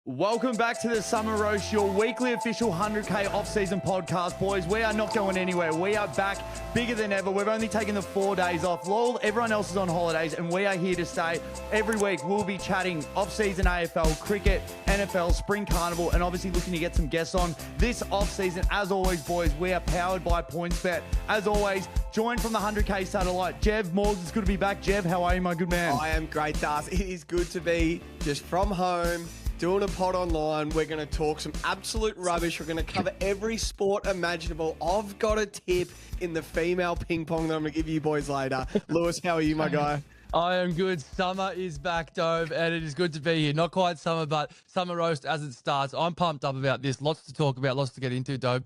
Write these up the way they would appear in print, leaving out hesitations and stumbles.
Welcome back to the Summer Roast, your weekly official 100K off-season podcast, boys. We are not going anywhere. We are back bigger than ever. We've only taken the 4 days off. Lol, everyone else is on holidays, and we are here to stay. Every week, we'll be chatting off-season AFL, cricket, NFL, Spring Carnival, and obviously looking to get some guests on this off-season. As always, boys, we are powered by PointsBet. As always, joined from the 100K satellite, Jev Morgs. It's good to be back. Jev, how are you, my good man? I am great, Das. It is good to be just from home, doing a pod online. We're going to talk some absolute rubbish. We're going to cover every sport imaginable. I've got a tip in the female ping pong that I'm going to give you boys later. Lewis, how are you, my guy? I am good. Summer is back, Dove, and it is good to be here. Not quite summer, but summer roast as it starts. I'm pumped up about this. Lots to talk about, lots to get into, Dove.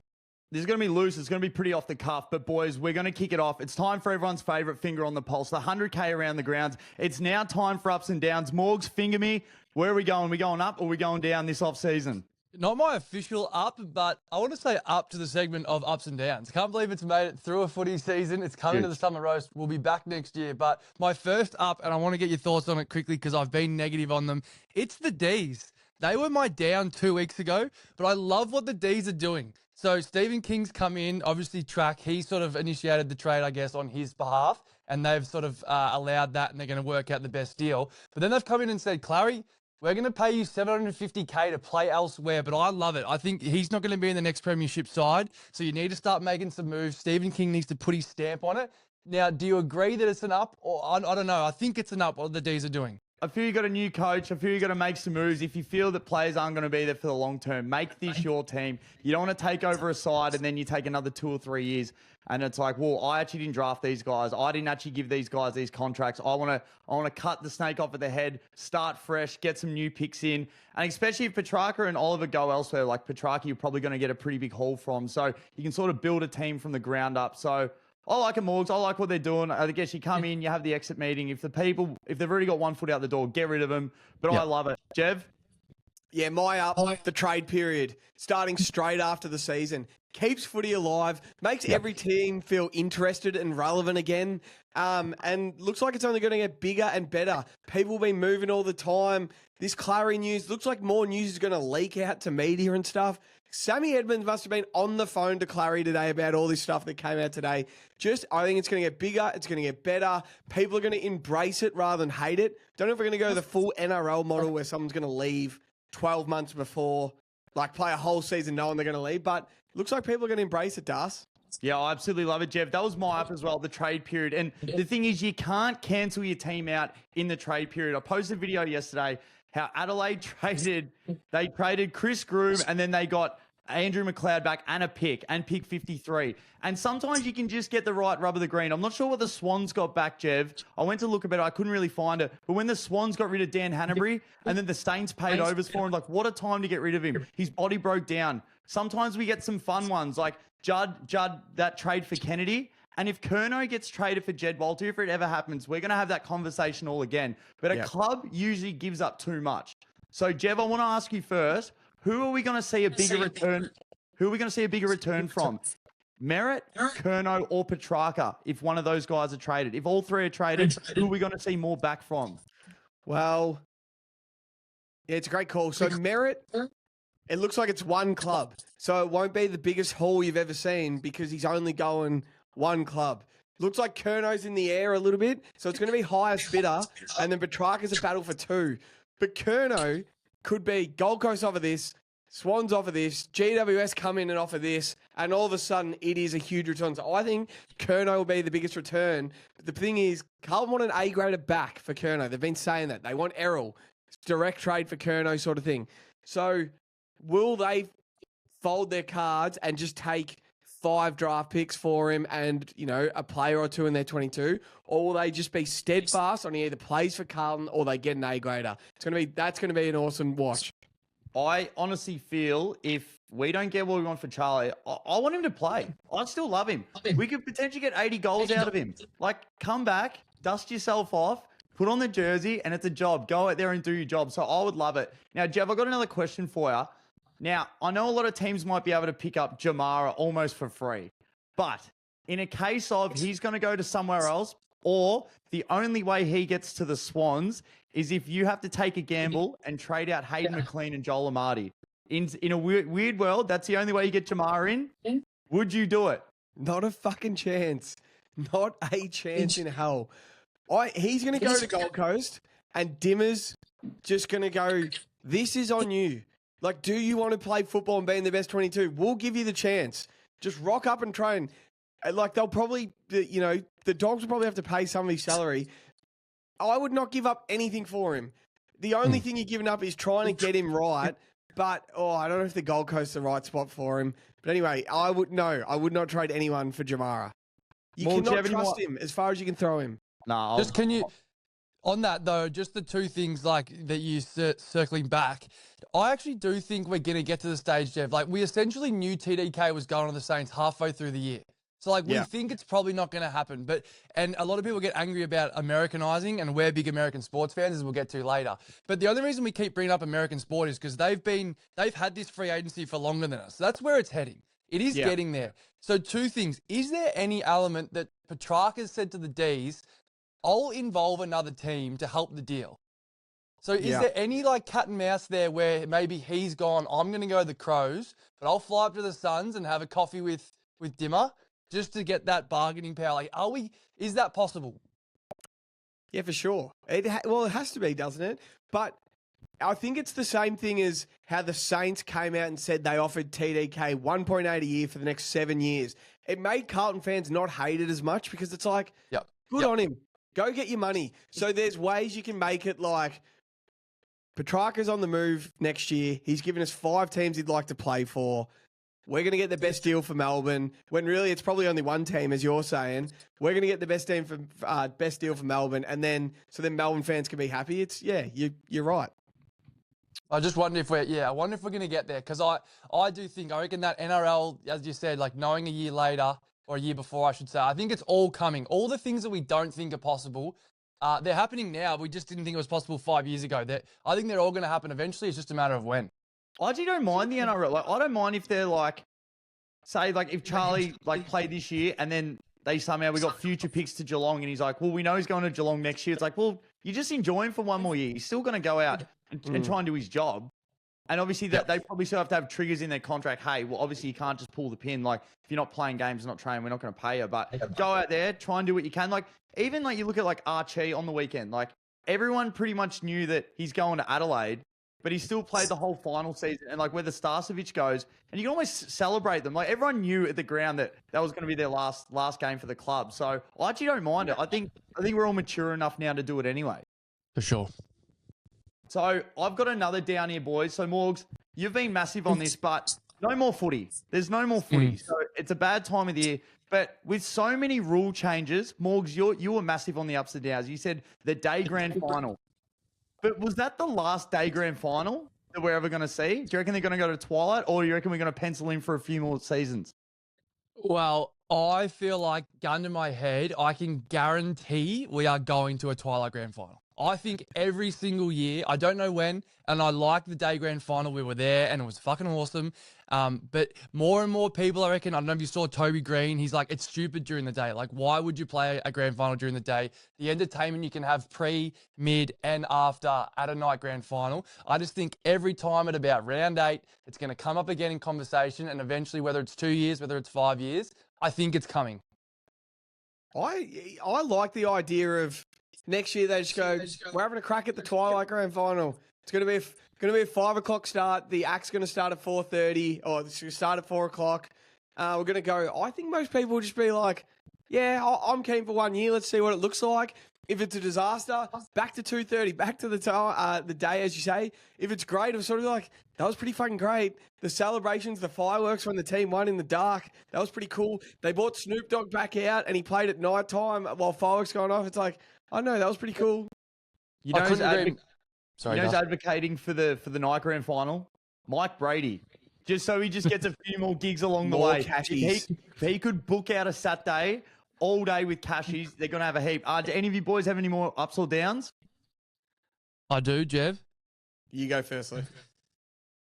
This is going to be loose. It's going to be pretty off the cuff. But, boys, we're going to kick it off. It's time for everyone's favourite finger on the pulse, the 100K around the grounds. It's now time for ups and downs. Morgs, finger me. Where are we going? Are we going up or are we going down this off-season? Not my official up, but I want to say up to the segment of ups and downs. Can't believe it's made it through a footy season. It's coming to the summer roast. We'll be back next year. But my first up, and I want to get your thoughts on it quickly because I've been negative on them, it's the Ds. They were my down 2 weeks ago, but I love what the Ds are doing. So Stephen King's come in, obviously track. He sort of initiated the trade, I guess, on his behalf, and they've sort of allowed that, and they're going to work out the best deal. But then they've come in and said, Clary, we're going to pay you $750K to play elsewhere, but I love it. I think he's not going to be in the next premiership side, so you need to start making some moves. Stephen King needs to put his stamp on it. Now, do you agree that it's an up? Or I don't know. I think it's an up, what the Ds are doing. I feel you got a new coach. I feel you got to make some moves. If you feel that players aren't going to be there for the long term, make this your team. You don't want to take over a side and then you take another 2 or 3 years and it's like, well, I actually didn't draft these guys. I didn't actually give these guys these contracts. I want to cut the snake off at the head, start fresh, get some new picks in. And especially if Petrarca and Oliver go elsewhere, like Petrarca, you're probably going to get a pretty big haul from. So you can sort of build a team from the ground up. So I like it, Morgs. I like what they're doing. I guess you come in, you have the exit meeting. If they've already got 1 foot out the door, get rid of them. But I love it. Jev? Yeah, my up, the trade period, starting straight after the season. Keeps footy alive, makes every team feel interested and relevant again, and looks like it's only going to get bigger and better. People have been moving all the time. This Clary news, looks like more news is going to leak out to media and stuff. Sammy Edmonds must have been on the phone to Clary today about all this stuff that came out today. I think it's going to get bigger. It's going to get better. People are going to embrace it rather than hate it. Don't know if we're going to go the full NRL model where someone's going to leave 12 months before, like play a whole season knowing they're going to leave. But it looks like people are going to embrace it, Das. Yeah, I absolutely love it, Jeff. That was my up as well, the trade period. And the thing is, you can't cancel your team out in the trade period. I posted a video yesterday how Adelaide traded Chris Groom and then they got Andrew McLeod back and a pick 53. And sometimes you can just get the right rub of the green. I'm not sure what the Swans got back, Jev. I went to look at it. I couldn't really find it. But when the Swans got rid of Dan Hanbury and then the Saints paid overs for him, like what a time to get rid of him. His body broke down. Sometimes we get some fun ones like Judd, that trade for Kennedy. And if Curnow gets traded for Jed Walter, if it ever happens, we're going to have that conversation all again. But a club usually gives up too much. So, Jev, I want to ask you first, who are we going to see a bigger return? Who are we going to see a bigger return from? Merritt, Curnow, or Petrarca, if one of those guys are traded? If all three are traded, who are we going to see more back from? Well, yeah, it's a great call. So, Merritt, it looks like it's one club. So, it won't be the biggest haul you've ever seen because he's only going one club. Looks like Curnow's in the air a little bit. So, it's going to be highest bidder. And then Petrarca's a battle for 2. But Curnow could be Gold Coast offer this, Swans offer this, GWS come in and offer this, and all of a sudden it is a huge return. So I think Curnow will be the biggest return. But the thing is, Carlton want an A-grader back for Curnow. They've been saying that. They want Errol. Direct trade for Curnow sort of thing. So will they fold their cards and just take 5 draft picks for him and, a player or 2 in their 22? Or will they just be steadfast on he either plays for Carlton or they get an A-grader? That's going to be an awesome watch. I honestly feel if we don't get what we want for Charlie, I want him to play. I still love him. We could potentially get 80 goals out of him. Like, come back, dust yourself off, put on the jersey, and it's a job. Go out there and do your job. So I would love it. Now, Jeff, I've got another question for you. Now, I know a lot of teams might be able to pick up Jamara almost for free. But in a case of he's going to go to somewhere else, or the only way he gets to the Swans is if you have to take a gamble and trade out Hayden McLean and Joel Amati. In a weird world, that's the only way you get Jamar in. Would you do it? Not a fucking chance. Not a chance in hell. He's going to go to Gold Coast, and Dimmer's just going to go, this is on you. Like, do you want to play football and be in the best 22? We'll give you the chance. Just rock up and train. Like, they'll probably, the Dogs will probably have to pay some of his salary. I would not give up anything for him. The only thing you're giving up is trying to get him right. But, I don't know if the Gold Coast is the right spot for him. But anyway, I would not trade anyone for Jamara. You cannot trust him as far as you can throw him. No. Just can you, on that though, just the two things like that you circling back, I actually do think we're going to get to the stage, Jeff. Like, we essentially knew TDK was going to the Saints halfway through the year. So, like, we think it's probably not going to happen. And a lot of people get angry about Americanizing, and we're big American sports fans, as we'll get to later. But the only reason we keep bringing up American sport is because they've had this free agency for longer than us. So that's where it's heading. It is getting there. So two things. Is there any element that Petrarca has said to the Ds, I'll involve another team to help the deal? So is there any like cat and mouse there where maybe he's gone, I'm going to go to the Crows, but I'll fly up to the Suns and have a coffee with Dimmer just to get that bargaining power? Like, is that possible? Yeah, for sure. It has to be, doesn't it? But I think it's the same thing as how the Saints came out and said they offered TDK 1.8 a year for the next 7 years. It made Carlton fans not hate it as much because it's like, good on him. Go get your money. So there's ways you can make it like Petrarca's on the move next year. He's given us 5 teams he'd like to play for. We're going to get the best deal for Melbourne, when really it's probably only one team, as you're saying. We're going to get the best deal for Melbourne, and then Melbourne fans can be happy. You're right. I just wonder if we're going to get there, because I reckon that NRL, as you said, like knowing a year later, or a year before, I should say, I think it's all coming. All the things that we don't think are possible, they're happening now. We just didn't think it was possible 5 years ago. I think they're all going to happen eventually. It's just a matter of when. I actually don't mind the NRL. Like, I don't mind if they're like, say, like if Charlie like played this year and then we got future picks to Geelong, and he's like, well, we know he's going to Geelong next year. It's like, well, you just enjoy him for one more year. He's still going to go out and try and do his job. And obviously they probably still have to have triggers in their contract. Hey, well, obviously you can't just pull the pin. Like, if you're not playing games, not training, we're not going to pay you. But go out there, try and do what you can. Like, even like you look at like Archie on the weekend, like everyone pretty much knew that he's going to Adelaide, but he still played the whole final season. And like where the Starcevic goes, and you can almost celebrate them. Like, everyone knew at the ground that was going to be their last game for the club. So I actually don't mind it. I think we're all mature enough now to do it anyway. For sure. So I've got another down here, boys. So Morgs, you've been massive on this, but no more footy. There's no more footy. So it's a bad time of the year. But with so many rule changes, Morgs, you were massive on the ups and downs. You said the day grand final. But was that the last day grand final that we're ever going to see? Do you reckon they're going to go to Twilight, or do you reckon we're going to pencil in for a few more seasons? Well, I feel like, gun to my head, I can guarantee we are going to a Twilight grand final. I think every single year, I don't know when, and I like the day grand final. We were there and it was fucking awesome. But more and more people, I reckon, I don't know if you saw Toby Green, he's like, it's stupid during the day. Like, why would you play a grand final during the day? The entertainment you can have pre, mid, and after at a night grand final. I just think every time at about round 8, it's going to come up again in conversation, and eventually, whether it's 2 years, whether it's 5 years, I think it's coming. I like the idea of next year they just go, we're having a crack at the Twilight Grand Final. It's going to be a 5 o'clock start. The act's going to start at 4:30, or it's going to start at 4 o'clock. We're going to go. I think most people will just be like, yeah, I'm keen for 1 year. Let's see what it looks like. If it's a disaster, back to 2:30, back to the day, as you say. If it's great, I'm sort of like, that was pretty fucking great. The celebrations, the fireworks when the team won in the dark, that was pretty cool. They brought Snoop Dogg back out and he played at night time while fireworks going off. It's like, I know, that was pretty cool. You know who's advocating for the night grand final? Mike Brady. Just so he just gets a few more gigs along the way. If he could book out a Saturday all day with cashies, they're going to have a heap. Do any of you boys have any more ups or downs? I do, Jev. You go firstly.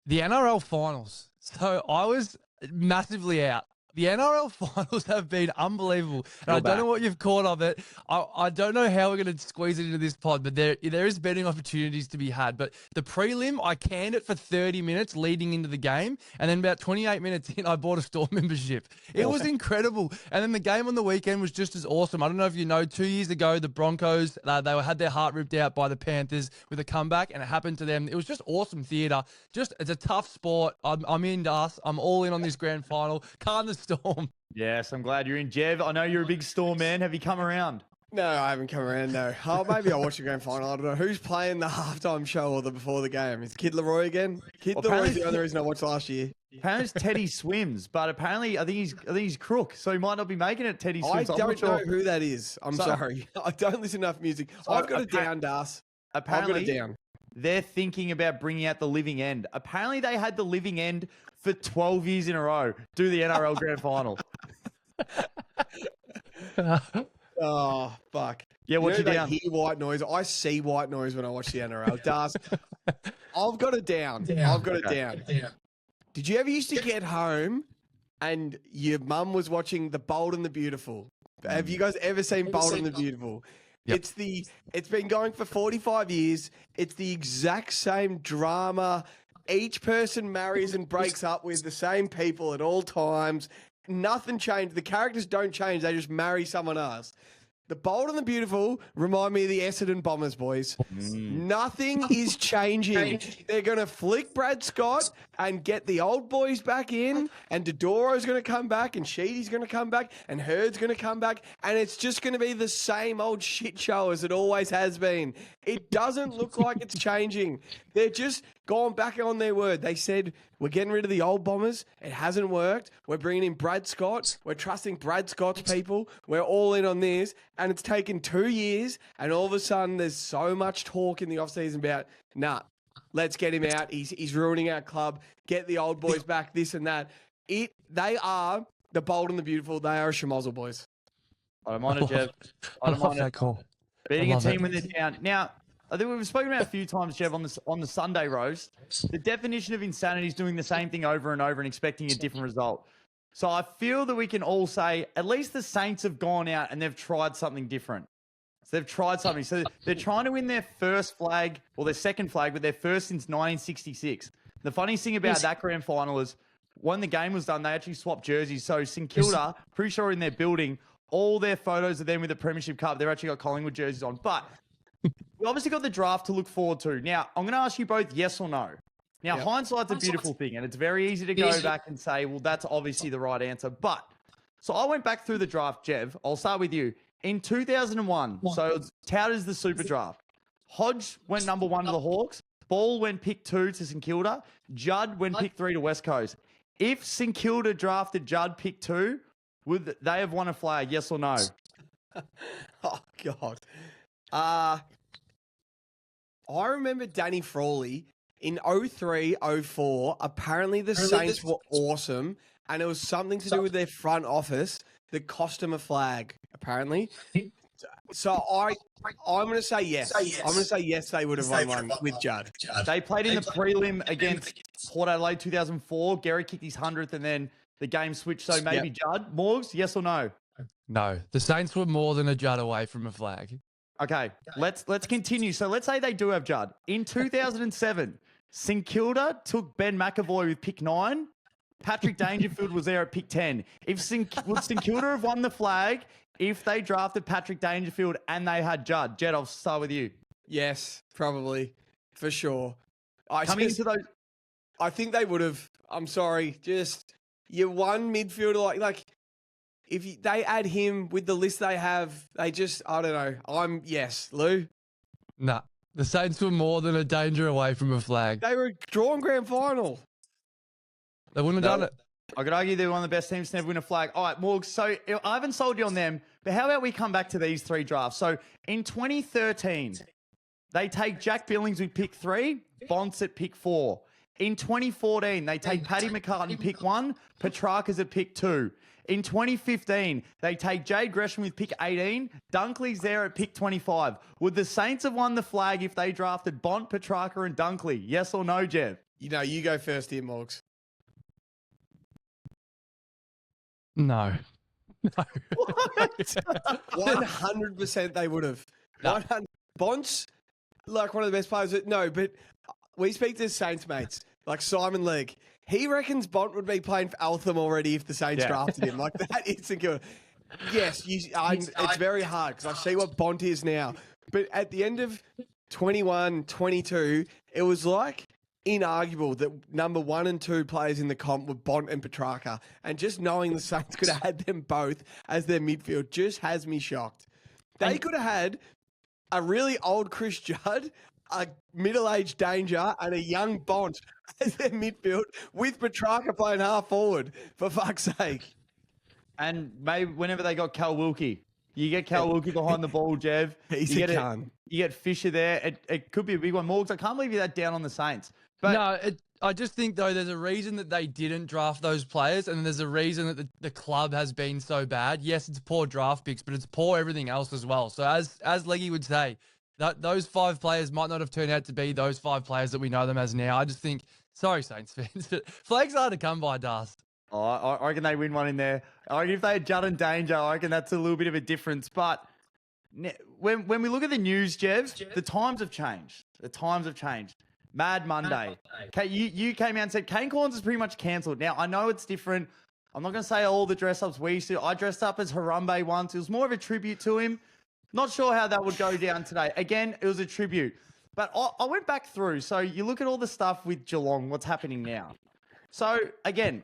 The NRL finals. So I was massively out The NRL finals have been unbelievable. And I don't back. know what you've caught of it. I don't know how we're going to squeeze it into this pod, but there is betting opportunities to be had. But the prelim, I canned it for 30 minutes leading into the game. And then about 28 minutes in, I bought a store membership. It was incredible. And then the game on the weekend was just as awesome. I don't know if you know, 2 years ago, the Broncos, they had their heart ripped out by the Panthers with a comeback, and it happened to them. It was just awesome theatre. It's a tough sport. I'm into us. I'm all in on this grand final. Calm the storm. Yes, I'm glad you're in, Jev. I know you're a big Storm man. Have you come around? No, I haven't come around, no. Oh, maybe I'll watch the grand final. I don't know. Who's playing the halftime show or the before the game? Is Kid Leroy again? Kid Leroy's the only reason I watched last year. Apparently it's Teddy Swims, but apparently I think he's crook, so he might not be making it Teddy Swims. I don't know who that is. I'm sorry. I don't listen to enough music. So I've got it down, Das. Apparently, I've got it down. They're thinking about bringing out the living end. Apparently they had the living end for 12 years in a row. Do the NRL Grand Final. Oh, fuck. Yeah, what you they down? hear white noise. I see white noise when I watch the NRL. Das, I've got it down. I've got it down. Did you ever used to get home and your mum was watching The Bold and the Beautiful? Have you guys ever seen Bold and the Beautiful? Yep. It's been going for 45 years. It's the exact same drama. Each person marries and breaks up with the same people at all times. Nothing changed. The characters don't change. They just marry someone else. The Bold and the Beautiful remind me of the Essendon Bombers, boys. Nothing is changing. They're going to flick Brad Scott and get the old boys back in, and Dodoro's going to come back, and Sheedy's going to come back, and Hurd's going to come back, and it's just going to be the same old shit show as it always has been. It doesn't look like it's changing. They're just gone back on their word. They said, we're getting rid of the old Bombers. It hasn't worked. We're bringing in Brad Scott. We're trusting Brad Scott's people. We're all in on this. And it's taken 2 years, and all of a sudden there's so much talk in the off-season about, nah, let's get him out. He's ruining our club. Get the old boys back, this and that. They are the Bold and the Beautiful. They are a schmozzle, boys. I don't mind it, Jev. I don't mind that it. call. Beating a team when they're down. Now, I think we've spoken about a few times, Jev, on the Sunday roast. The definition of insanity is doing the same thing over and over and expecting a different result. So I feel that we can all say at least the Saints have gone out and they've tried something different. So they've tried something. So they're trying to win their first flag, or their second flag, but their first since 1966. The funniest thing about that grand final is when the game was done, they actually swapped jerseys. So St Kilda, pretty sure in their building, all their photos of them with the Premiership Cup, they've actually got Collingwood jerseys on. But we obviously got the draft to look forward to. Now, I'm going to ask you both yes or no. Now, hindsight's a beautiful thing, and it's very easy to go back and say, well, that's obviously the right answer. But, so I went back through the draft, Jev. I'll start with you. In 2001, so it's touted as the Super Draft, Hodge went number 1 to the Hawks. Ball went pick 2 to St Kilda. Judd went pick 3 to West Coast. If St Kilda drafted Judd pick 2, would they have won a flag, yes or no? Oh, God. I remember Danny Frawley in 03-04. Apparently the Saints were awesome, and it was something to do with their front office that cost them a flag, apparently. So I'm going to say yes. I'm going to say yes, they would have won one with Judd. They played in the prelim against Port Adelaide 2004. Gary kicked his 100th, and then the game switched, so maybe Judd. Morgs, yes or no? No. The Saints were more than a Judd away from a flag. Okay, let's continue. So let's say they do have Judd. In 2007, St Kilda took Ben McAvoy with pick 9. Patrick Dangerfield was there at pick 10. Would St Kilda have won the flag if they drafted Patrick Dangerfield and they had Judd? Jed, I'll start with you. Yes, probably. For sure. I think they would have. I'm sorry. Just your one midfielder, like if they add him with the list they have, they just, I don't know. Yes, Lou? Nah. The Saints were more than a danger away from a flag. They were drawn grand final. They wouldn't have done it. I could argue they're one of the best teams to never win a flag. All right, Morgs, so I haven't sold you on them, but how about we come back to these 3 drafts? So in 2013, they take Jack Billings with pick 3, Bonts at pick 4. In 2014, they take Paddy McCartan pick 1, Petrarca's at pick 2. In 2015, they take Jade Gresham with pick 18, Dunkley's there at pick 25. Would the Saints have won the flag if they drafted Bont, Petrarca, and Dunkley? Yes or no, Jev? You go first here, Morgs. No. No. 100% they would have. No. 100. Bonds, like one of the best players. No, but we speak to Saints mates, like Simon Legg. He reckons Bont would be playing for Eltham already if the Saints drafted him. Like, that isn't good. Yes, it's very hard because I see what Bont is now. But at the end of 21, 22, it was like inarguable that number 1 and 2 players in the comp were Bont and Petrarca. And just knowing the Saints could have had them both as their midfield just has me shocked. They could have had a really old Chris Judd, a middle-aged Danger, and a young Bont as their midfield with Petrarca playing half forward, for fuck's sake. And maybe whenever they got Cal Wilkie, you get Cal Wilkie behind the ball, Jev. He's you a get cunt. You get Fisher there. It could be a big one. Morgs, I can't believe you're that down on the Saints. But No, I just think, though, there's a reason that they didn't draft those players, and there's a reason that the club has been so bad. Yes, it's poor draft picks, but it's poor everything else as well. So as Leggy would say, those 5 players might not have turned out to be those 5 players that we know them as now. I just think, sorry, Saints fans, but flags are hard to come by, Dust. Oh, I reckon they win one in there. I reckon if they had Judd and Danger, I reckon that's a little bit of a difference. But when we look at the news, Jev, the times have changed. The times have changed. Mad Monday. Okay, you came out and said Kane Corns is pretty much cancelled. Now, I know it's different. I'm not going to say all the dress-ups we used to. I dressed up as Harambe once. It was more of a tribute to him. Not sure how that would go down today. Again, it was a tribute. But I went back through. So you look at all the stuff with Geelong, what's happening now. So, again,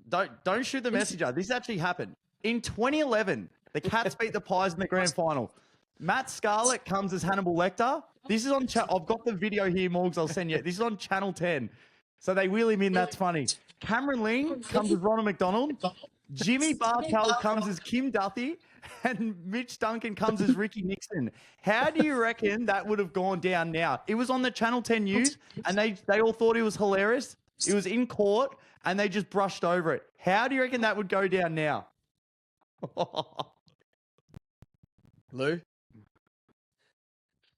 don't shoot the messenger. This actually happened. In 2011, the Cats beat the Pies in the grand final. Matt Scarlett comes as Hannibal Lecter. This is on I've got the video here, Morgs, I'll send you. This is on Channel 10. So they wheel him in, that's funny. Cameron Ling comes as Ronald McDonald. Jimmy Bartel comes as Kim Duthie. And Mitch Duncan comes as Ricky Nixon. How do you reckon that would have gone down now? It was on the Channel 10 news, and they all thought it was hilarious. It was in court, and they just brushed over it. How do you reckon that would go down now? Lou?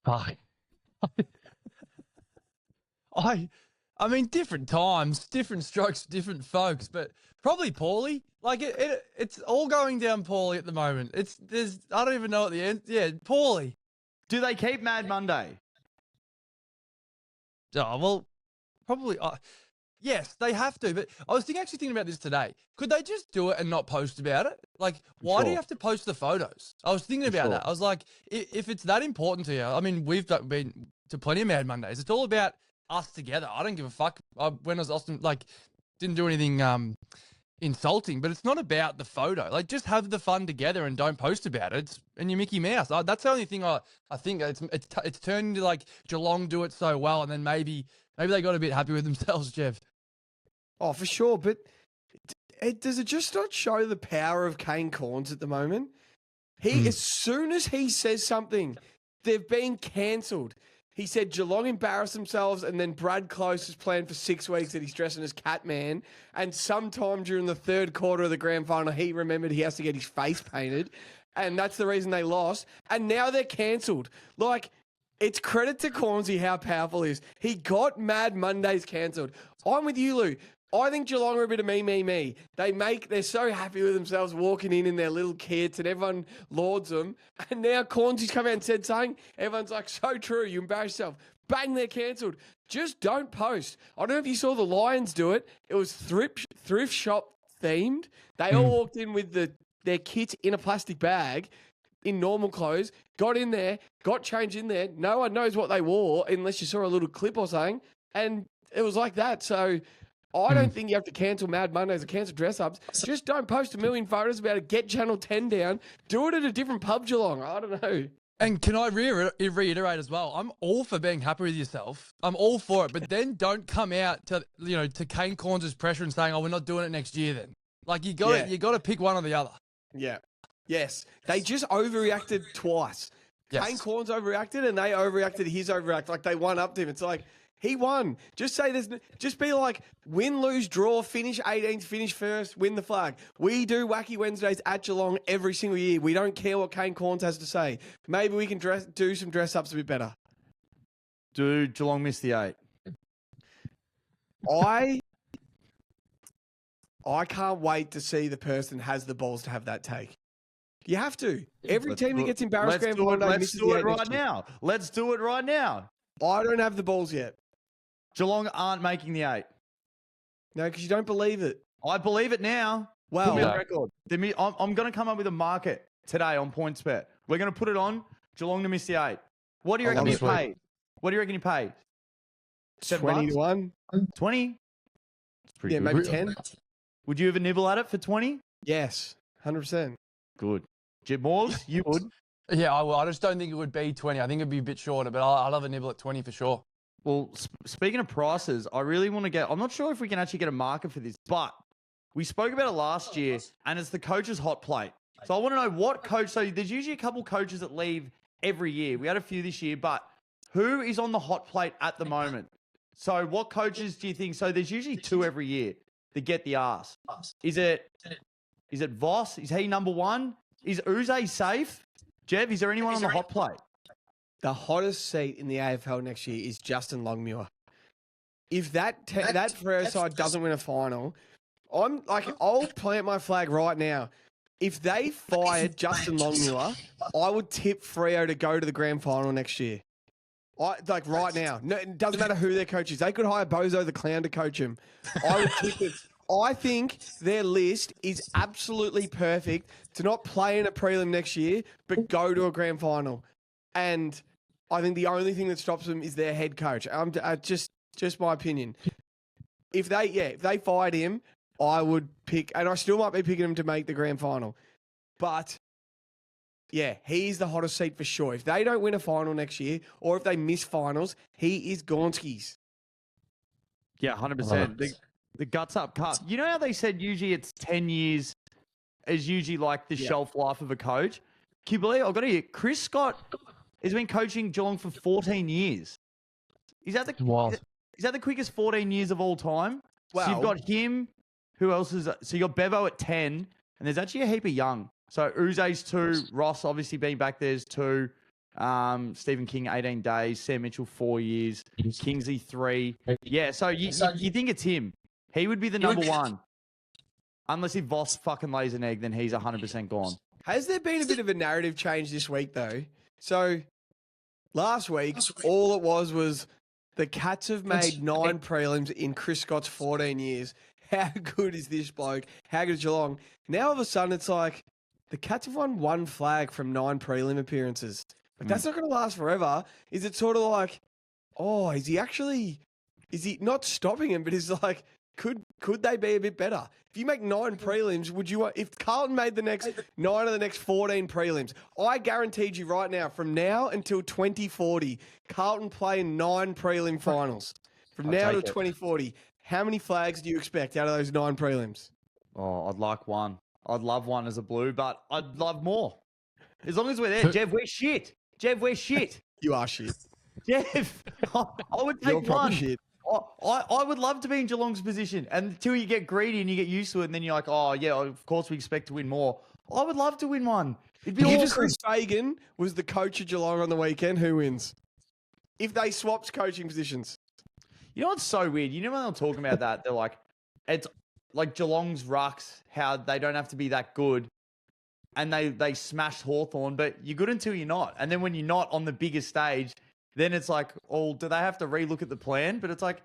Fuck. I mean, different times, different strokes, different folks, but probably poorly. Like it's all going down poorly at the moment. I don't even know at the end. Yeah, poorly. Do they keep Mad Monday? Oh, well, probably. Yes, they have to. But I was actually thinking about this today. Could they just do it and not post about it? Like, why do you have to post the photos? I was thinking about that. I was like, if it's that important to you, I mean, we've been to plenty of Mad Mondays. It's all about us together. I don't give a fuck. When I was Austin, like, didn't do anything insulting, but it's not about the photo. Like, just have the fun together and don't post about it. And you're Mickey Mouse. That's the only thing I think it's turned into, like, Geelong do it so well, and then maybe they got a bit happy with themselves, Jeff. Oh, for sure. But does it just not show the power of Kane Corns at the moment? As soon as he says something, they've been cancelled. He said Geelong embarrassed themselves, and then Brad Close is planned for 6 weeks that he's dressing as Catman. And sometime during the third quarter of the grand final, he remembered he has to get his face painted. And that's the reason they lost. And now they're cancelled. Like, it's credit to Cornsey how powerful he is. He got Mad Mondays cancelled. I'm with you, Lou. I think Geelong are a bit of me. They're so happy with themselves walking in their little kits, and everyone lauds them. And now Cornsy's come out and said something. Everyone's like, so true, you embarrass yourself. Bang, they're cancelled. Just don't post. I don't know if you saw the Lions do it. It was thrift shop themed. They all walked in with their kits in a plastic bag in normal clothes, got in there, got changed in there. No one knows what they wore unless you saw a little clip or something. And it was like that. So I don't think you have to cancel Mad Mondays or cancel dress-ups. Just don't post a million photos about it. Get Channel 10 down. Do it at a different pub, Geelong. I don't know. And can I reiterate as well? I'm all for being happy with yourself. I'm all for it. But then don't come out to Kane Corns' pressure and saying, "Oh, we're not doing it next year." Then, like, you got to pick one or the other. Yeah. Yes. They just overreacted twice. Yes. Kane Corns overreacted, and they overreacted his overact. Like, they won up to him. It's like, he won. Just be like, win, lose, draw, finish 18th, finish first, win the flag. We do Wacky Wednesdays at Geelong every single year. We don't care what Kane Corns has to say. Maybe we can do some dress-ups a bit better. Do Geelong miss the 8? I can't wait to see the person has the balls to have that take. You have to. Every team that gets embarrassed grand final day misses the 8 next year. now. Let's do it right now. I don't have the balls yet. Geelong aren't making the 8. No, because you don't believe it. I believe it now. Well, Put me on record. I'm going to come up with a market today on PointsBet. We're going to put it on Geelong to miss the 8. What do you reckon you pay? What do you reckon you pay? 20 to 1. 20? It's pretty Yeah, good. maybe 10. Would you ever nibble at it for 20? Yes, 100%. Good. Jib Moores, you would? Yeah, I will. I just don't think it would be 20. I think it'd be a bit shorter, but I'll have a nibble at 20 for sure. Well, speaking of prices, I really want to get... I'm not sure if we can actually get a market for this, but we spoke about it last year, and it's the coach's hot plate. So I want to know what coach... So there's usually a couple coaches that leave every year. We had a few this year, but who is on the hot plate at the moment? So what coaches do you think... So there's usually 2 every year that get the arse. Is it Voss? Is he number 1? Is Uze safe? Jev, is there anyone on the hot plate? The hottest seat in the AFL next year is Justin Longmuir. If that Freo side doesn't win a final, I'll plant my flag right now. If they fired Justin Longmuir, I would tip Freo to go to the grand final next year. Right now. No, it doesn't matter who their coach is. They could hire Bozo the Clown to coach him. I would tip it. I think their list is absolutely perfect to not play in a prelim next year, but go to a grand final. And I think the only thing that stops them is their head coach. Just my opinion. If they fired him, I would pick, and I still might be picking him to make the grand final. But yeah, he's the hottest seat for sure. If they don't win a final next year, or if they miss finals, he is Gonski's. Yeah, 100%. The guts up cup. You know how they said usually it's 10 years is usually like the shelf life of a coach? Can you believe? I've got to hear, Chris Scott has been coaching Geelong for 14 years. Is that the quickest 14 years of all time? Well, so you've got him. Who else is? So you got Bevo at 10, and there's actually a heap of young. So Uze's 2, Ross obviously being back there's 2, Stephen King 18 days, Sam Mitchell 4 years, Kingsley 3. Yeah, so you think it's him? He would be the number 1. Unless if Voss fucking lays an egg, then he's 100% gone. Has there been a bit of a narrative change this week, though? So, last week, all it was the Cats have made 9 prelims in Chris Scott's 14 years. How good is this bloke? How good is Geelong? Now, all of a sudden, it's like the Cats have won 1 flag from 9 prelim appearances. But that's not going to last forever. Is it sort of like, is he not stopping him, but he's like, could they be a bit better? If you make 9 prelims, if Carlton made the next 9 of the next 14 prelims, I guaranteed you right now, from now until 2040, Carlton play in 9 prelim finals. From now to 2040, how many flags do you expect out of those 9 prelims? Oh, I'd like 1. I'd love 1 as a Blue, but I'd love more. As long as we're there. Jev, we're shit. You are shit. Jev, I would take You're probably 1. shit. I would love to be in Geelong's position until you get greedy and you get used to it, and then you're like, oh, yeah, of course we expect to win more. I would love to win 1. It'd be awesome. If Chris Fagan was the coach of Geelong on the weekend, who wins? If they swapped coaching positions. You know what's so weird? You know when they're talking about that, they're like, it's like Geelong's rucks, how they don't have to be that good, and they smashed Hawthorn, but you're good until you're not. And then when you're not on the biggest stage, then it's like, oh, do they have to relook at the plan? But it's like,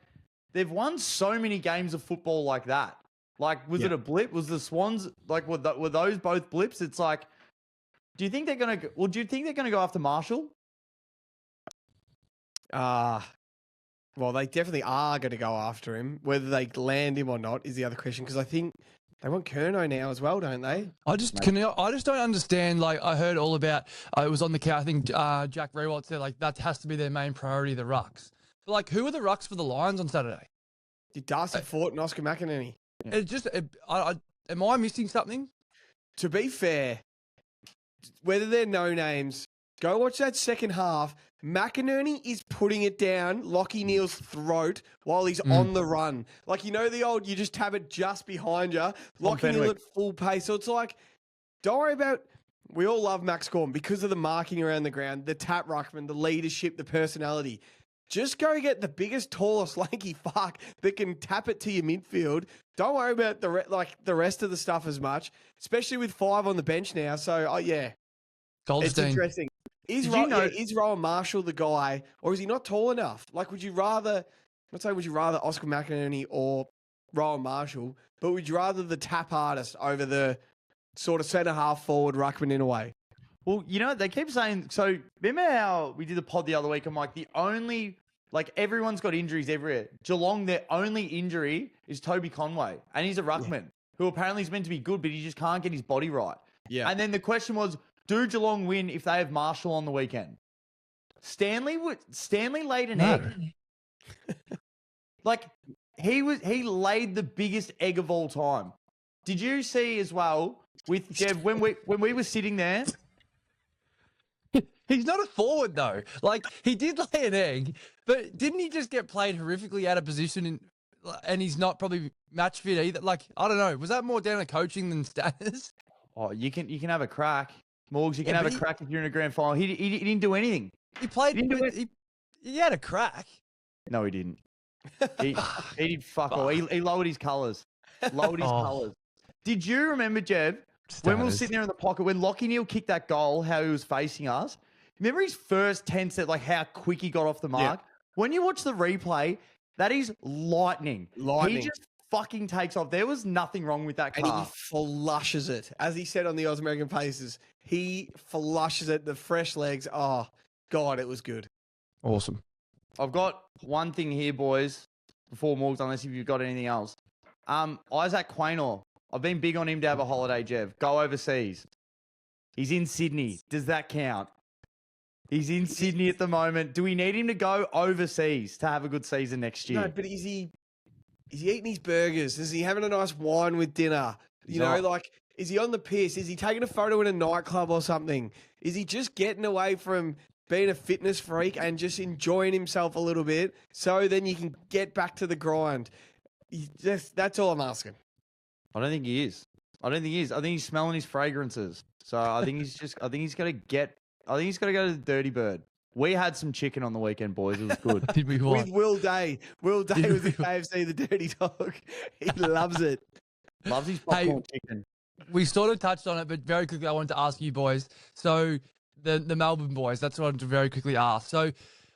they've won so many games of football like that. Like, was it a blip? Was the Swans, like, were those both blips? It's like, do you think they're going to go after Marshall? Well, they definitely are going to go after him. Whether they land him or not is the other question, because I think they want Curnow now as well, don't they? I just don't understand. Like, I heard all about it was on the couch. I think Jack Rewalt said like that has to be their main priority, the rucks. But, like, who are the rucks for the Lions on Saturday? Darcy Fort and Oscar McInerney. It's just, am I missing something? To be fair, whether they're no names, go watch that second half. McInerney is putting it down Lachie Neale's throat while he's on the run. Like, you know the old, you just have it just behind you. Lachie Neale at full pace. So it's like, don't worry about, we all love Max Gorn because of the marking around the ground, the tap ruckman, the leadership, the personality. just go get the biggest, tallest, lanky fuck that can tap it to your midfield. Don't worry about the rest of the stuff as much, especially with 5 on the bench now. So, yeah, it's Goldstein. interesting. Is Rowan Marshall the guy, or is he not tall enough? Like, would you rather Oscar McInerney or Rowan Marshall, but would you rather the tap artist over the sort of centre half forward ruckman in a way? Well, they keep saying, so remember how we did the pod the other week? I'm like, everyone's got injuries everywhere. Geelong, their only injury is Toby Conway, and he's a ruckman who apparently is meant to be good, but he just can't get his body right. Yeah. And then the question was, do Geelong win if they have Marshall on the weekend? Stanley laid an egg. He laid the biggest egg of all time. Did you see as well with Jev when we were sitting there? He's not a forward though. Like, he did lay an egg, but didn't he just get played horrifically out of position and he's not probably match fit either? Like, I don't know. Was that more down to coaching than status? Oh, you can have a crack. Morgs, you can have a crack if you're in a grand final. He didn't do anything. He played. He had a crack. No, he didn't. He did fuck all. He lowered his colours. Colours. Did you remember, Jeb, when we were sitting there in the pocket, when Lachie Neale kicked that goal, how he was facing us? Remember his first 10 set, like how quick he got off the mark? Yeah. When you watch the replay, that is lightning. He just fucking takes off. There was nothing wrong with that car. And he flushes it. As he said on the Oz American Paces, he flushes it, the fresh legs. Oh, God, it was good. Awesome. I've got one thing here, boys, before Morgs, unless if you've got anything else. Isaac Quaynor. I've been big on him to have a holiday, Jev. Go overseas. He's in Sydney. Does that count? He's in Sydney at the moment. Do we need him to go overseas to have a good season next year? No, but is he eating his burgers? Is he having a nice wine with dinner? Is he on the piss? Is he taking a photo in a nightclub or something? Is he just getting away from being a fitness freak and just enjoying himself a little bit so then you can get back to the grind? That's all I'm asking. I don't think he is. I think he's smelling his fragrances. So I think he's got to go to the Dirty Bird. We had some chicken on the weekend, boys. It was good. Did we what? With Will Day. Will Day was the KFC, the Dirty Dog. He loves it. Loves his popcorn chicken. We sort of touched on it, but very quickly I wanted to ask you boys. So the Melbourne boys, that's what I wanted to very quickly ask. So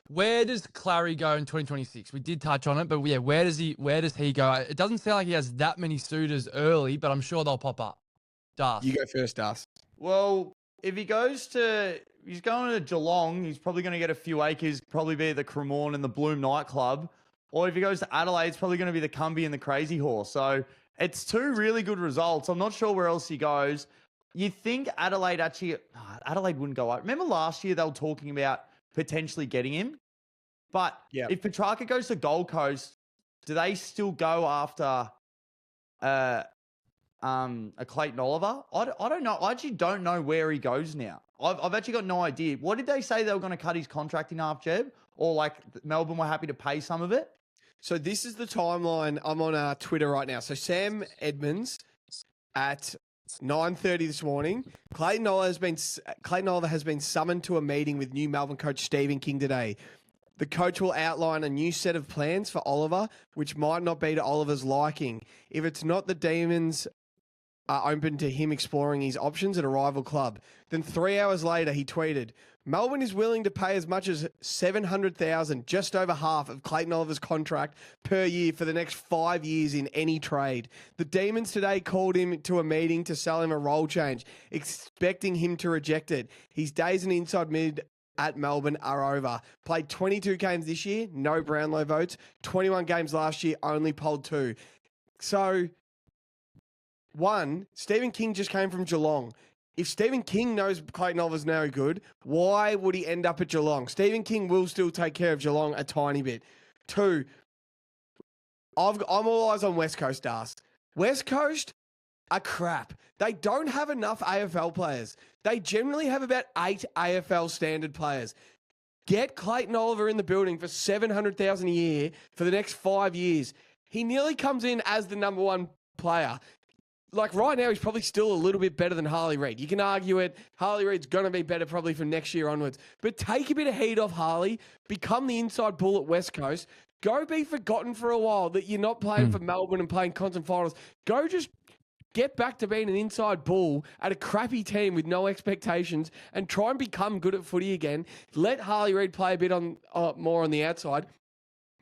where does Clary go in 2026? We did touch on it, but yeah, where does he go? It doesn't sound like he has that many suitors early, but I'm sure they'll pop up. Das. You go first, Das. Well, if he's going to Geelong, he's probably going to get a few acres, probably be the Cremorne and the Bloom nightclub. Or if he goes to Adelaide, it's probably going to be the Cumbie and the Crazy Horse. So it's 2 really good results. I'm not sure where else he goes. You think Adelaide wouldn't go up. Remember last year they were talking about potentially getting him? But if Petrarca goes to Gold Coast, do they still go after a Clayton Oliver? I don't know. I actually don't know where he goes now. I've actually got no idea. What did they say they were going to cut his contract in half, Jeb? Or like Melbourne were happy to pay some of it? So this is the timeline. I'm on Twitter right now. So Sam Edmonds at 9:30 this morning. Clayton Oliver has been summoned to a meeting with new Melbourne coach Stephen King today. The coach will outline a new set of plans for Oliver, which might not be to Oliver's liking. If it's not, the Demons are open to him exploring his options at a rival club. Then 3 hours later, he tweeted, Melbourne is willing to pay as much as $700,000, just over half of Clayton Oliver's contract per year for the next 5 years in any trade. The Demons today called him to a meeting to sell him a role change, expecting him to reject it. His days in inside mid at Melbourne are over. Played 22 games this year, no Brownlow votes. 21 games last year, only polled 2. So, 1, Stephen King just came from Geelong. If Stephen King knows Clayton Oliver's no good, why would he end up at Geelong? Stephen King will still take care of Geelong a tiny bit. 2, I'm all eyes on West Coast, Das. West Coast are crap. They don't have enough AFL players. They generally have about 8 AFL standard players. Get Clayton Oliver in the building for $700,000 a year for the next 5 years. He nearly comes in as the number 1 player. like right now, he's probably still a little bit better than Harley Reid. You can argue it. Harley Reid's going to be better probably from next year onwards. But take a bit of heat off Harley, become the inside bull at West Coast, go be forgotten for a while that you're not playing for Melbourne and playing constant finals. Go just get back to being an inside bull at a crappy team with no expectations and try and become good at footy again. Let Harley Reid play a bit on more on the outside.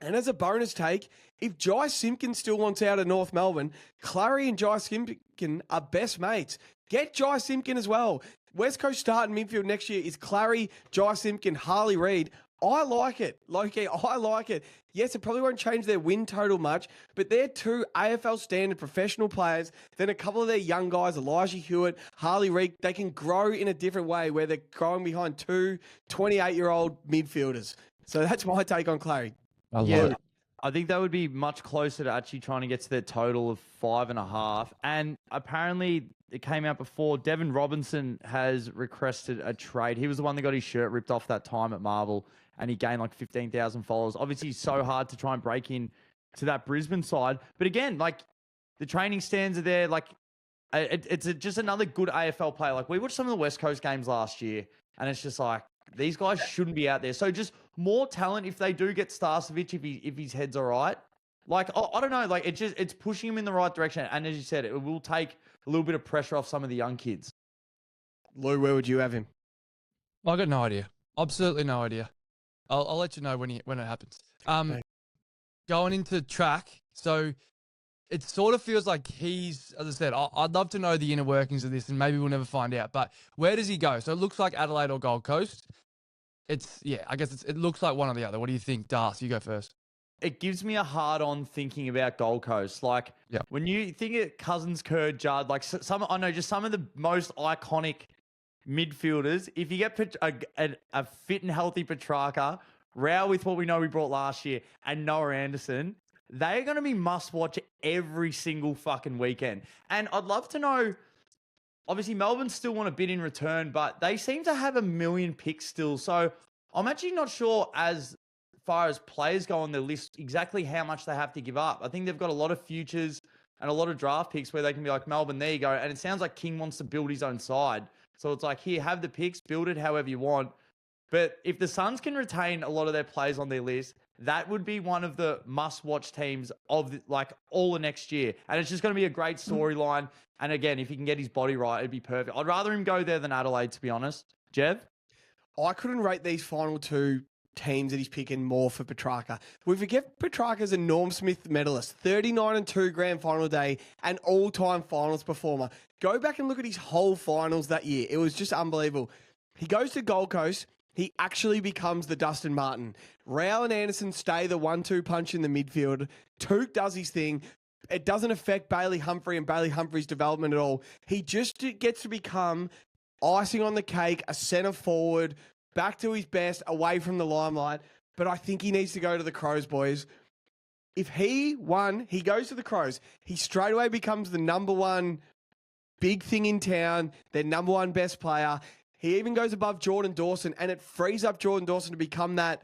And as a bonus take, if Jai Simpkin still wants out of North Melbourne, Clary and Jai Simpkin are best mates. Get Jai Simpkin as well. West Coast starting midfield next year is Clary, Jai Simpkin, Harley Reid. I like it. Low-key, I like it. Yes, it probably won't change their win total much, but they're two AFL standard professional players. Then a couple of their young guys, Elijah Hewitt, Harley Reid, they can grow in a different way where they're growing behind two 28-year-old midfielders. So that's my take on Clary. I love it. I think that would be much closer to actually trying to get to their total of 5.5. And apparently, it came out before, Devin Robinson has requested a trade. He was the one that got his shirt ripped off that time at Marvel, and he gained like 15,000 followers. Obviously, it's so hard to try and break in to that Brisbane side. But again, like, the training stands are there. Like, it's just another good AFL player. Like, we watched some of the West Coast games last year, and it's just like, these guys shouldn't be out there. So just more talent if they do get Starcevic, if his head's all right. Like, I don't know. Like, it's pushing him in the right direction. And as you said, it will take a little bit of pressure off some of the young kids. Lou, where would you have him? I got no idea. Absolutely no idea. I'll let you know when it happens. Going into track, so it sort of feels like he's, as I said, I'd love to know the inner workings of this, and maybe we'll never find out. But where does he go? So it looks like Adelaide or Gold Coast. I guess it looks like one or the other. What do you think, Darcy? You go first. It gives me a hard on thinking about Gold Coast. Like, when you think of Cousins, Kerr, Judd, like just some of the most iconic midfielders. If you get a fit and healthy Petrarca, Rao with what we know we brought last year, and Noah Anderson, they're going to be must-watch every single fucking weekend. And I'd love to know, obviously, Melbourne still want a bid in return, but they seem to have 1 million picks still. So I'm actually not sure as far as players go on their list exactly how much they have to give up. I think they've got a lot of futures and a lot of draft picks where they can be like, Melbourne, there you go. And it sounds like King wants to build his own side. So it's like, here, have the picks, build it however you want. But if the Suns can retain a lot of their players on their list, that would be one of the must-watch teams of all of next year. And it's just going to be a great storyline. And again, if he can get his body right, it'd be perfect. I'd rather him go there than Adelaide, to be honest. Jev? I couldn't rate these final two teams that he's picking more for Petrarca. We forget Petrarca's a Norm Smith medalist, 39-2 grand final day, and all-time finals performer. Go back and look at his whole finals that year. It was just unbelievable. He goes to Gold Coast. He actually becomes the Dustin Martin. Rao and Anderson stay the 1-2 punch in the midfield. Touk does his thing. It doesn't affect Bailey Humphrey and Bailey Humphrey's development at all. He just gets to become icing on the cake, a centre forward, back to his best, away from the limelight. But I think he needs to go to the Crows, boys. If he goes to the Crows, he straight away becomes the number one big thing in town, their number one best player. He even goes above Jordan Dawson, and it frees up Jordan Dawson to become that,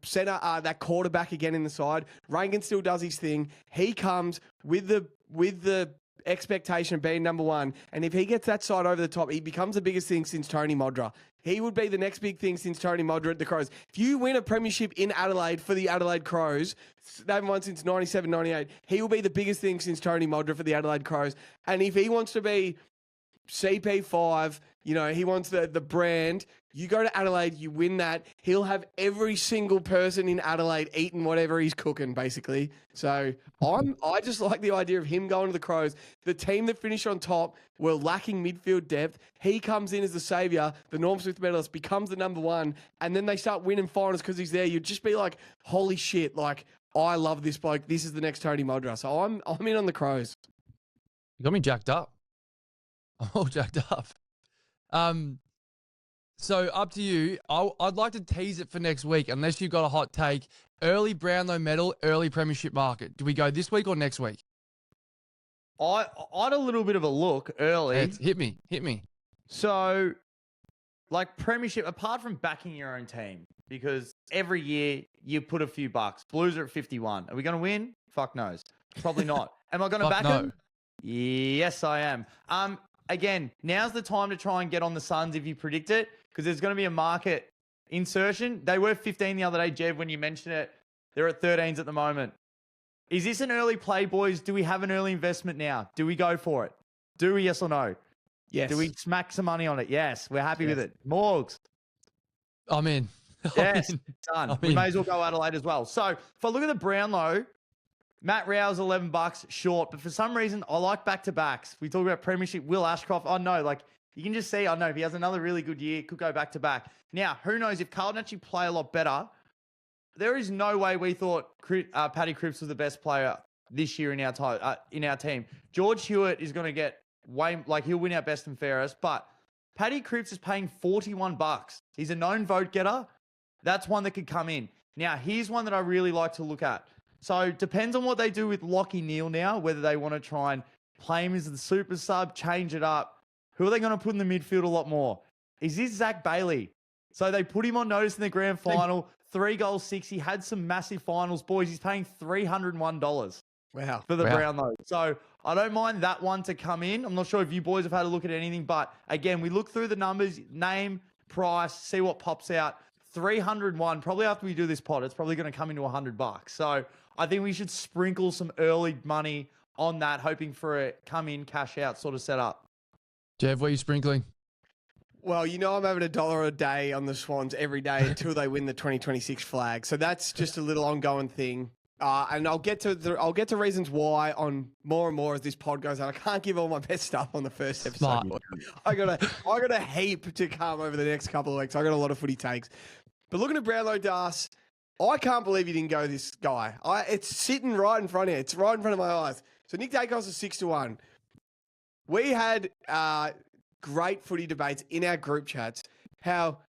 center, that quarterback again in the side. Rangan still does his thing. He comes with the expectation of being number one, and if he gets that side over the top, he becomes the biggest thing since Tony Modra. He would be the next big thing since Tony Modra at the Crows. If you win a premiership in Adelaide for the Adelaide Crows, they haven't won since 97, 98, he will be the biggest thing since Tony Modra for the Adelaide Crows. And if he wants to be CP5, he wants the brand. You go to Adelaide, you win that. He'll have every single person in Adelaide eating whatever he's cooking, basically. So I just like the idea of him going to the Crows. The team that finished on top were lacking midfield depth. He comes in as the saviour. The Norm Smith medalist becomes the number one, and then they start winning finals because he's there. You'd just be like, holy shit! Like, I love this bloke. This is the next Tony Modra. So I'm in on the Crows. You got me jacked up. I'm all jacked up. So up to you. I'd like to tease it for next week, unless you've got a hot take. Early Brownlow medal, early premiership market. Do we go this week or next week? I had a little bit of a look early. Hit me. So, premiership, apart from backing your own team, because every year you put a few bucks. Blues are at 51. Are we going to win? Fuck knows. Probably not. Am I going to back them? Yes, I am. Again, now's the time to try and get on the Suns if you predict it, because there's going to be a market insertion. They were 15 the other day, Jev, when you mentioned it. They're at 13s at the moment. Is this an early play, boys? Do we have an early investment now? Do we go for it? Do we, yes or no? Yes. Do we smack some money on it? Yes, we're happy with it. Morgs. I'm in. Yes, done. We may as well go Adelaide as well. So if I look at the Brownlow, Matt Rowe's $11 short, but for some reason I like back-to-backs. We talk about premiership, Will Ashcroft. Oh no, like you can just see, I know if he has another really good year, could go back-to-back. Now, who knows if Carlton actually play a lot better? There is no way we thought Paddy Cripps was the best player this year in our team. George Hewitt is going to get he'll win our best and fairest, but Paddy Cripps is paying $41. He's a known vote getter. That's one that could come in. Now, here's one that I really like to look at. So depends on what they do with Lachie Neale now, whether they want to try and play him as the super sub, change it up. Who are they going to put in the midfield a lot more? Is this Zach Bailey? So they put him on notice in the grand final, 3 goals, 6. He had some massive finals. Boys, he's paying $301 for the Brownlow. So I don't mind that one to come in. I'm not sure if you boys have had a look at anything, but again, we look through the numbers, name, price, see what pops out. 301, probably after we do this pod, it's probably going to come into $100. So I think we should sprinkle some early money on that, hoping for a come in, cash out sort of setup. Jeff, what are you sprinkling? Well, you know I'm having $1 a day on the Swans every day until they win the 2026 flag. So that's just a little ongoing thing. And I'll get to reasons why on more and more as this pod goes on. I can't give all my best stuff on the first episode. I got a heap to come over the next couple of weeks. I got a lot of footy takes. But looking at Brownlow Das, I can't believe you didn't go this guy. It's sitting right in front of you. It's right in front of my eyes. So Nick Dacos is 6-1. We had great footy debates in our group chats, how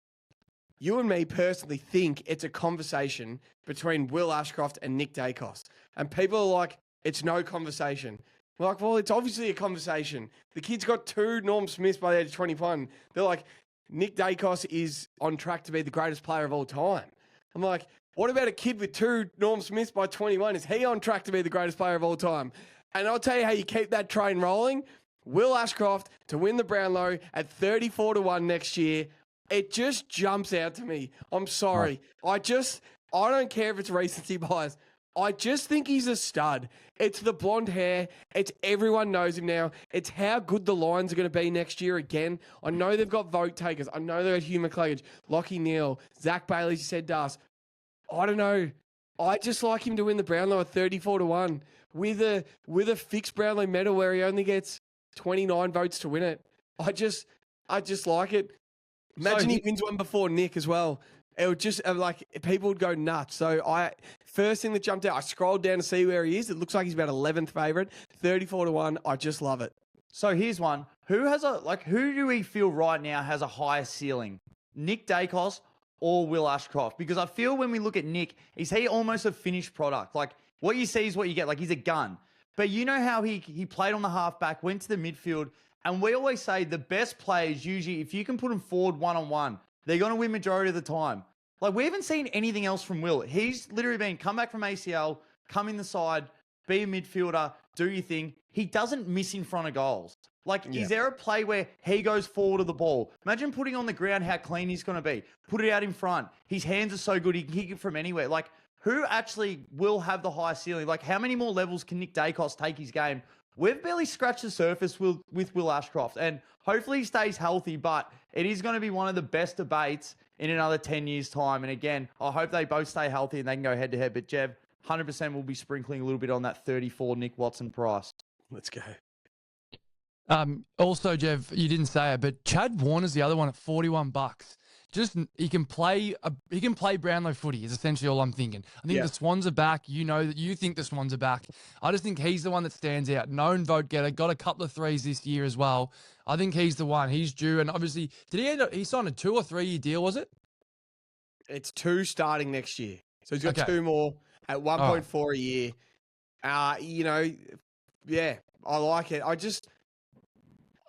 you and me personally think it's a conversation between Will Ashcroft and Nick Dacos. And people are like, it's no conversation. We're like, well, it's obviously a conversation. The kid's got 2 Norm Smiths by the age of 21. They're like, Nick Dacos is on track to be the greatest player of all time. I'm like, what about a kid with 2 Norm Smiths by 21? Is he on track to be the greatest player of all time? And I'll tell you how you keep that train rolling. Will Ashcroft to win the Brownlow at 34-1 next year. It just jumps out to me. I'm sorry. I don't care if it's recency bias. I just think he's a stud. It's the blonde hair. It's everyone knows him now. It's how good the Lions are going to be next year again. I know they've got vote takers. I know they've got Hugh McCluggage, Lachie Neale, Zach Bailey, you said Das. I don't know. I just like him to win the Brownlow at 34-1 with a fixed Brownlow medal where he only gets 29 votes to win it. I just like it. Imagine he wins one before Nick as well. It would just people would go nuts. So first thing that jumped out, I scrolled down to see where he is. It looks like he's about 11th favourite, 34-1. I just love it. So here's one. Who do we feel right now has a higher ceiling? Nick Dacos or Will Ashcroft? Because I feel when we look at Nick, is he almost a finished product? Like what you see is what you get. Like he's a gun. But you know how he played on the halfback, went to the midfield, and we always say the best players usually, if you can put them forward one-on-one, they're going to win majority of the time. Like, we haven't seen anything else from Will. He's literally been come back from ACL, come in the side, be a midfielder, do your thing. He doesn't miss in front of goals. Like, is there a play where he goes forward of the ball? Imagine putting on the ground how clean he's going to be. Put it out in front. His hands are so good, he can kick it from anywhere. Like, who actually will have the high ceiling? Like, how many more levels can Nick Dacos take his game? We've barely scratched the surface with Will Ashcroft, and hopefully he stays healthy, but it is going to be one of the best debates in another 10 years' time. And again, I hope they both stay healthy and they can go head-to-head. But, Jev, 100% will be sprinkling a little bit on that 34 Nick Watson price. Let's go. Also, Jev, you didn't say it, but Chad Warner's the other one at $41. Just he can play Brownlow footy is essentially all I'm thinking. I think the Swans are back. You know that you think the Swans are back. I just think he's the one that stands out. Known vote getter, got a couple of threes this year as well. I think he's the one. He's due, and obviously, he signed a 2 or 3 year deal? Was it? It's 2 starting next year, so he's got 2 more at 1.4 a year. I like it.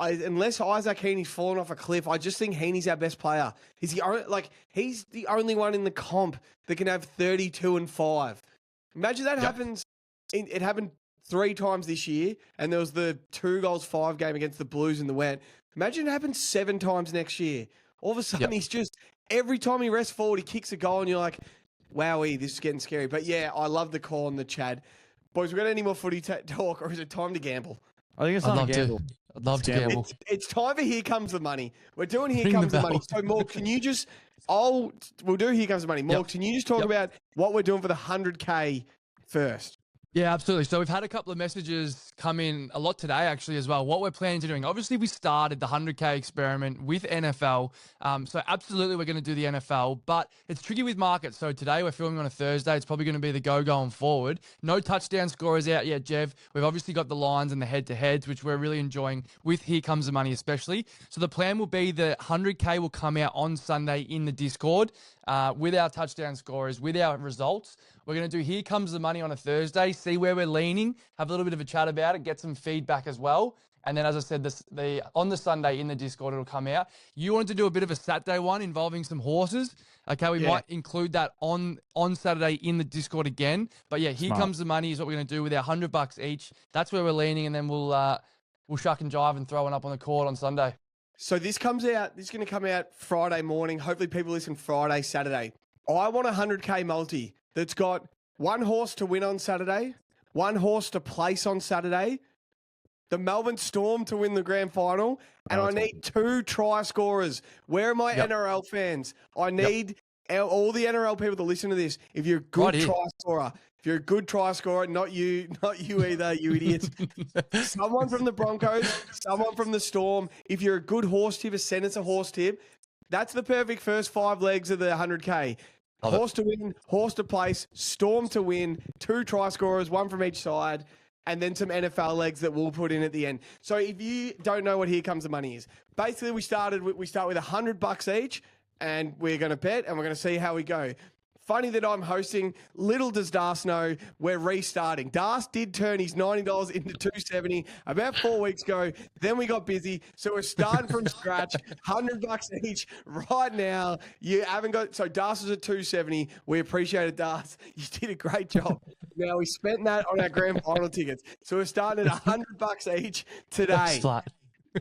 Unless Isaac Heaney's fallen off a cliff, I just think Heaney's our best player. He's the only one in the comp that can have 32 and 5. Imagine that happens. It happened 3 times this year, and there was the 2 goals 5 game against the Blues in the wet. Imagine it happens 7 times next year. All of a sudden, he's just, every time he rests forward, he kicks a goal, and you're like, wowee, this is getting scary. But yeah, I love the call on the Chad. Boys, we got any more footy talk, or is it time to gamble? I think it's time to gamble. I'd love to gamble. It's time for Here Comes the Money. We're doing Here Comes the Money. So, Morg, can you just... we'll do Here Comes the Money. Morg, can you just talk about what we're doing for the 100K first? Yeah, absolutely. So we've had a couple of messages come in a lot today, actually, as well. What we're planning to doing. Obviously, we started the 100K experiment with NFL. So absolutely, we're going to do the NFL, but it's tricky with markets. So today we're filming on a Thursday. It's probably going to be the go going forward. No touchdown scorers out yet, Jev. We've obviously got the lines and the head-to-heads, which we're really enjoying with Here Comes the Money, especially. So the plan will be the 100K will come out on Sunday in the Discord with our touchdown scorers, with our results. We're going to do Here Comes the Money on a Thursday, see where we're leaning, have a little bit of a chat about it, get some feedback as well. And then, as I said, on the Sunday in the Discord, it'll come out. You wanted to do a bit of a Saturday one involving some horses. Okay, we might include that on Saturday in the Discord again. But yeah, Here Comes the Money is what we're going to do with our $100 each. That's where we're leaning, and then we'll shuck and jive and throw one up on the court on Sunday. So this comes out, this is going to come out Friday morning. Hopefully people listen Friday, Saturday. I want a 100K multi that's got 1 horse to win on Saturday, 1 horse to place on Saturday, the Melbourne Storm to win the grand final, and I need 2 try scorers. Where are my NRL fans? I need all the NRL people to listen to this. If you're a good try scorer, not you either, you idiots. Someone from the Broncos, someone from the Storm. If you're a good horse tipper, send us a horse tip. That's the perfect first 5 legs of the 100K. Horse to win, horse to place, Storm to win, 2 try scorers, 1 from each side, and then some NFL legs that we'll put in at the end. So if you don't know what Here Comes the Money is, basically we start with $100 each, and we're going to bet, and we're going to see how we go. Funny that I'm hosting. Little does Das know we're restarting. Das did turn his $90 into $270 about 4 weeks ago. Then we got busy, so we're starting from scratch. $100 each right now. You haven't got so Das is at $270. We appreciate it, Das. You did a great job. Now we spent that on our grand final tickets, so we're starting at $100 each today.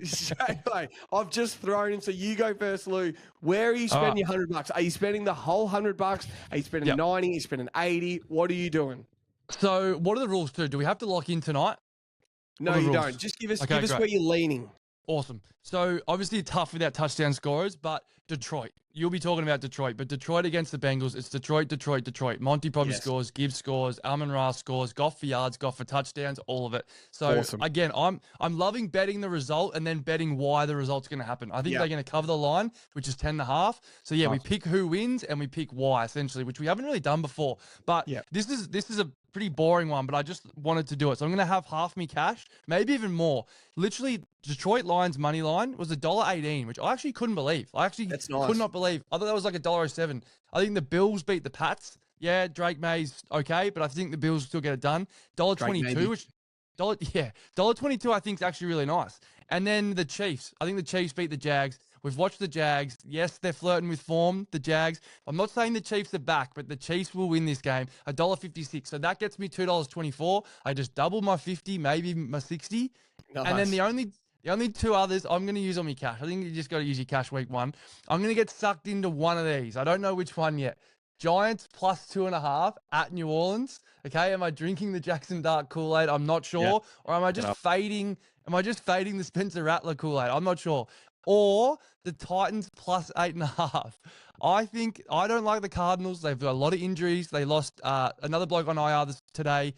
Straight away. I've just thrown him. So you go first, Lou. Where are you spending your $100? Are you spending the whole $100? Are you spending 90? Are you spending 80? What are you doing? So what are the rules too? Do we have to lock in tonight? No, you don't. Just give us where you're leaning. Awesome. So obviously tough without touchdown scorers, but Detroit. You'll be talking about Detroit, but Detroit against the Bengals, it's Detroit. Monty probably scores, Gibbs scores, Amon-Ra scores, Goff for yards, Goff for touchdowns, all of it. So again, I'm loving betting the result and then betting why the result's going to happen. I think they're going to cover the line, which is 10.5. So yeah, we pick who wins and we pick why essentially, which we haven't really done before. But this is a pretty boring one, but I just wanted to do it. So I'm going to have half me cash, maybe even more. Literally, Detroit Lions money line was $1.18, which I actually couldn't believe. I actually could not believe. I thought that was like $1.07. I think the Bills beat the Pats. Yeah, Drake May's okay, but I think the Bills still get it done. $1.22, which $1.22 I think is actually really nice. And then the Chiefs. I think the Chiefs beat the Jags. We've watched the Jags. Yes, they're flirting with form, the Jags. I'm not saying the Chiefs are back, but the Chiefs will win this game. $1.56. So that gets me $2.24. I just double my 50, maybe my 60. Nice. And then the only 2 others I'm going to use on my cash. I think you just got to use your cash week 1. I'm going to get sucked into one of these. I don't know which one yet. Giants plus 2.5 at New Orleans. Okay, am I drinking the Jackson Dart Kool-Aid? I'm not sure. Or am I just fading? Am I just fading the Spencer Rattler Kool-Aid? I'm not sure. Or the Titans plus 8.5. I don't like the Cardinals. They've got a lot of injuries. They lost another bloke on IR today.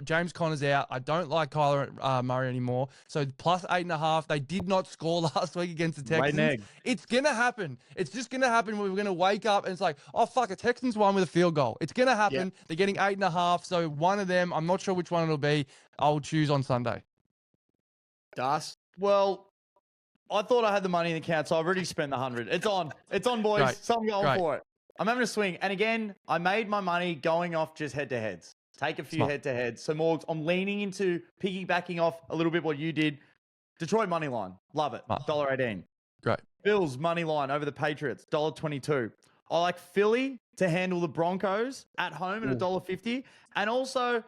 James Conner's out. I don't like Kyler Murray anymore. So plus 8.5. They did not score last week against the Texans. It's going to happen. It's just going to happen. We're going to wake up and it's like, oh, fuck, a Texans won with a field goal. It's going to happen. They're getting 8.5. So one of them, I'm not sure which one it'll be. I'll choose on Sunday. Das? Well, I thought I had the money in the account, so I've already spent the 100. It's on, boys. Great. So I'm going for it. I'm having a swing. And again, I made my money going off just head-to-heads. Take a few head-to-heads. So Morgs, I'm leaning into piggybacking off a little bit what you did. Detroit money line. Love it. $1.18. Great. Bills money line over the Patriots. $1.22. I like Philly to handle the Broncos at home at $1.50. And also,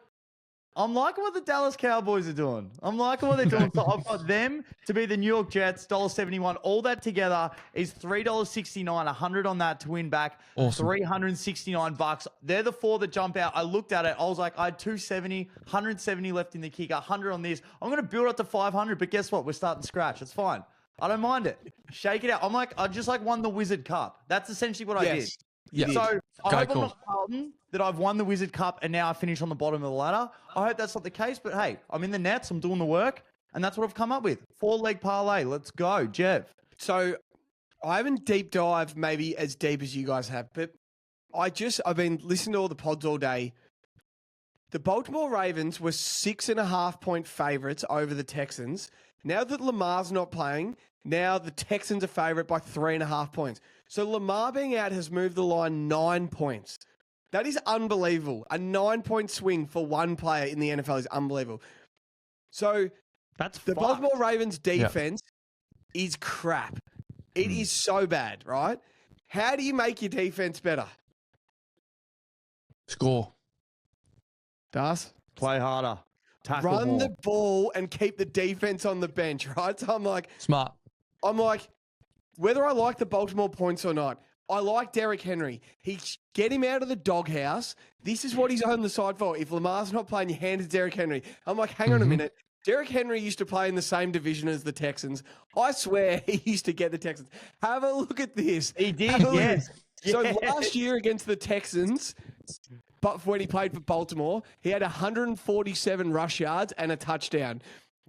I'm liking what the Dallas Cowboys are doing. I'm liking what they're doing. So I've got them to be the New York Jets, $1.71. All that together is $3.69. 100 on that to win back. Awesome. $369. They're the four that jump out. I looked at it. I was like, I had 270, 170 left in the kicker, 100 on this. I'm going to build up to 500, but guess what? We're starting scratch. It's fine. I don't mind it. Shake it out. I'm like, I just like won the Wizard Cup. That's essentially what I did. Yeah. So I Okay, hope cool. I'm not Carlton that I've won the Wizard Cup and now I finish on the bottom of the ladder. I hope that's not the case, but hey, I'm in the nets. I'm doing the work, and that's what I've come up with. 4-leg parlay. Let's go, Jeff. So I haven't deep dived maybe as deep as you guys have, but I've been listening to all the pods all day. The Baltimore Ravens were 6.5-point favorites over the Texans. Now that Lamar's not playing, now the Texans are favorite by 3.5 points. So Lamar being out has moved the line 9 points. That is unbelievable. A 9-point swing for one player in the NFL is unbelievable. So That's the fucked. Baltimore Ravens defense is crap. It is so bad, right? How do you make your defense better? Score. Das? Play harder. Tackle Run more. the ball and keep the defense on the bench, right? So I'm like, Smart. whether I like the Baltimore points or not, I like Derrick Henry. Get him out of the doghouse. This is what he's on the side for. If Lamar's not playing, you hand it to Derrick Henry. I'm like, hang on a minute. Derrick Henry used to play in the same division as the Texans. I swear he used to get the Texans. Have a look at this. He did, Have a look at yes. this. So Yes. last year against the Texans, but when he played for Baltimore, he had 147 rush yards and a touchdown.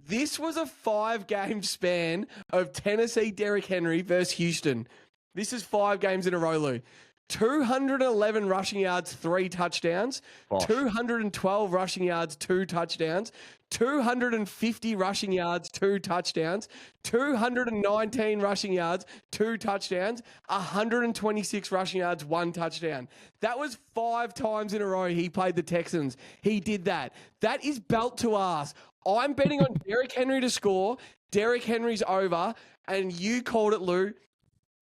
This was a 5-game span of Tennessee Derrick Henry versus Houston. This is 5 games in a row, Lou. 211 rushing yards, 3 touchdowns. Gosh. 212 rushing yards, 2 touchdowns. 250 rushing yards, 2 touchdowns. 219 rushing yards, 2 touchdowns. 126 rushing yards, 1 touchdown. That was 5 times in a row he played the Texans. He did that. That is belt to ass. I'm betting on Derrick Henry to score. Derrick Henry's over. And you called it, Lou.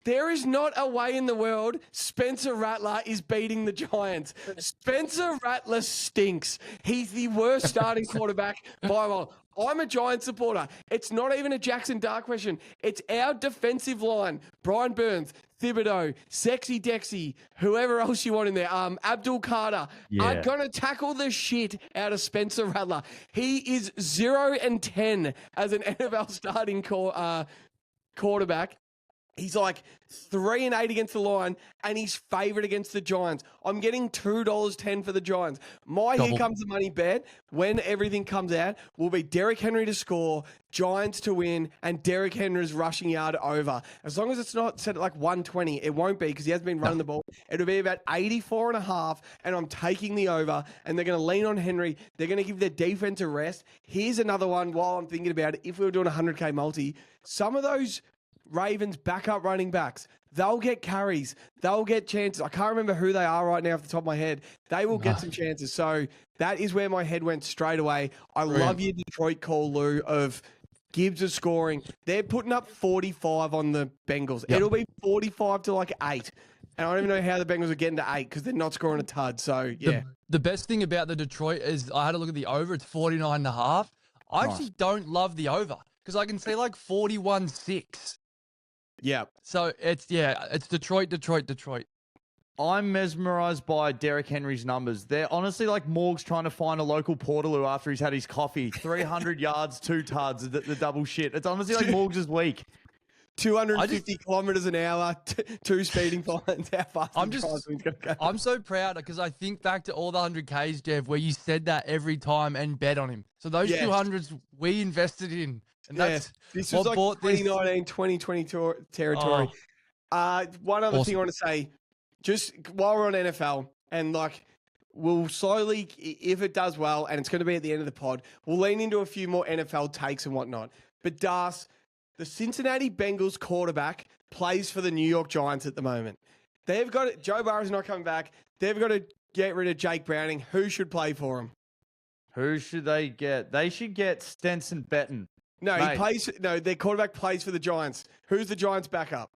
There is not a way in the world Spencer Rattler is beating the Giants. Spencer Rattler stinks. He's the worst starting quarterback by a mile. I'm a Giants supporter. It's not even a Jackson Dart question. It's our defensive line. Brian Burns, Thibodeau, Sexy Dexy, whoever else you want in there, Abdul Carter, are going to tackle the shit out of Spencer Rattler. He is 0-10 as an NFL starting quarterback. He's like 3-8 against the line, and he's favourite against the Giants. I'm getting $2.10 for the Giants. Here comes the money bet. When everything comes out, will be Derrick Henry to score, Giants to win, and Derrick Henry's rushing yard over. As long as it's not set at like 120, it won't be because he hasn't been running the ball. It'll be about 84.5, and I'm taking the over, and they're going to lean on Henry. They're going to give their defense a rest. Here's another one while I'm thinking about it. If we were doing a 100K multi, some of those Ravens backup running backs, they'll get carries. They'll get chances. I can't remember who they are right now off the top of my head. They will get some chances. So that is where my head went straight away. I love your Detroit call, Lou, of Gibbs is scoring. They're putting up 45 on the Bengals. Yep. It'll be 45 to like 8. And I don't even know how the Bengals are getting to 8 because they're not scoring a tud. So, yeah. The best thing about the Detroit is I had a look at the over. It's 49.5. I actually don't love the over because I can see like 41-6. Yeah. So it's Detroit. I'm mesmerized by Derrick Henry's numbers. They're honestly like Morg's trying to find a local Portaloo after he's had his coffee. 300 yards, 2 tuds, the double shit. It's honestly like Morg's week. 250 kilometers an hour, 2 speeding fines. How fast he's going to go. I'm so proud because I think back to all the 100Ks, Jeff, where you said that every time and bet on him. So those 200s we invested in. And that's this was like 2019, 2022 territory. One other thing I want to say, just while we're on NFL, and like we'll slowly, if it does well, and it's going to be at the end of the pod, we'll lean into a few more NFL takes and whatnot. But Das, the Cincinnati Bengals quarterback plays for the New York Giants at the moment. They've got it. Joe Burrow's not coming back. They've got to get rid of Jake Browning. Who should play for him? Who should they get? They should get Stenson Benton. No, their quarterback plays for the Giants. Who's the Giants' backup?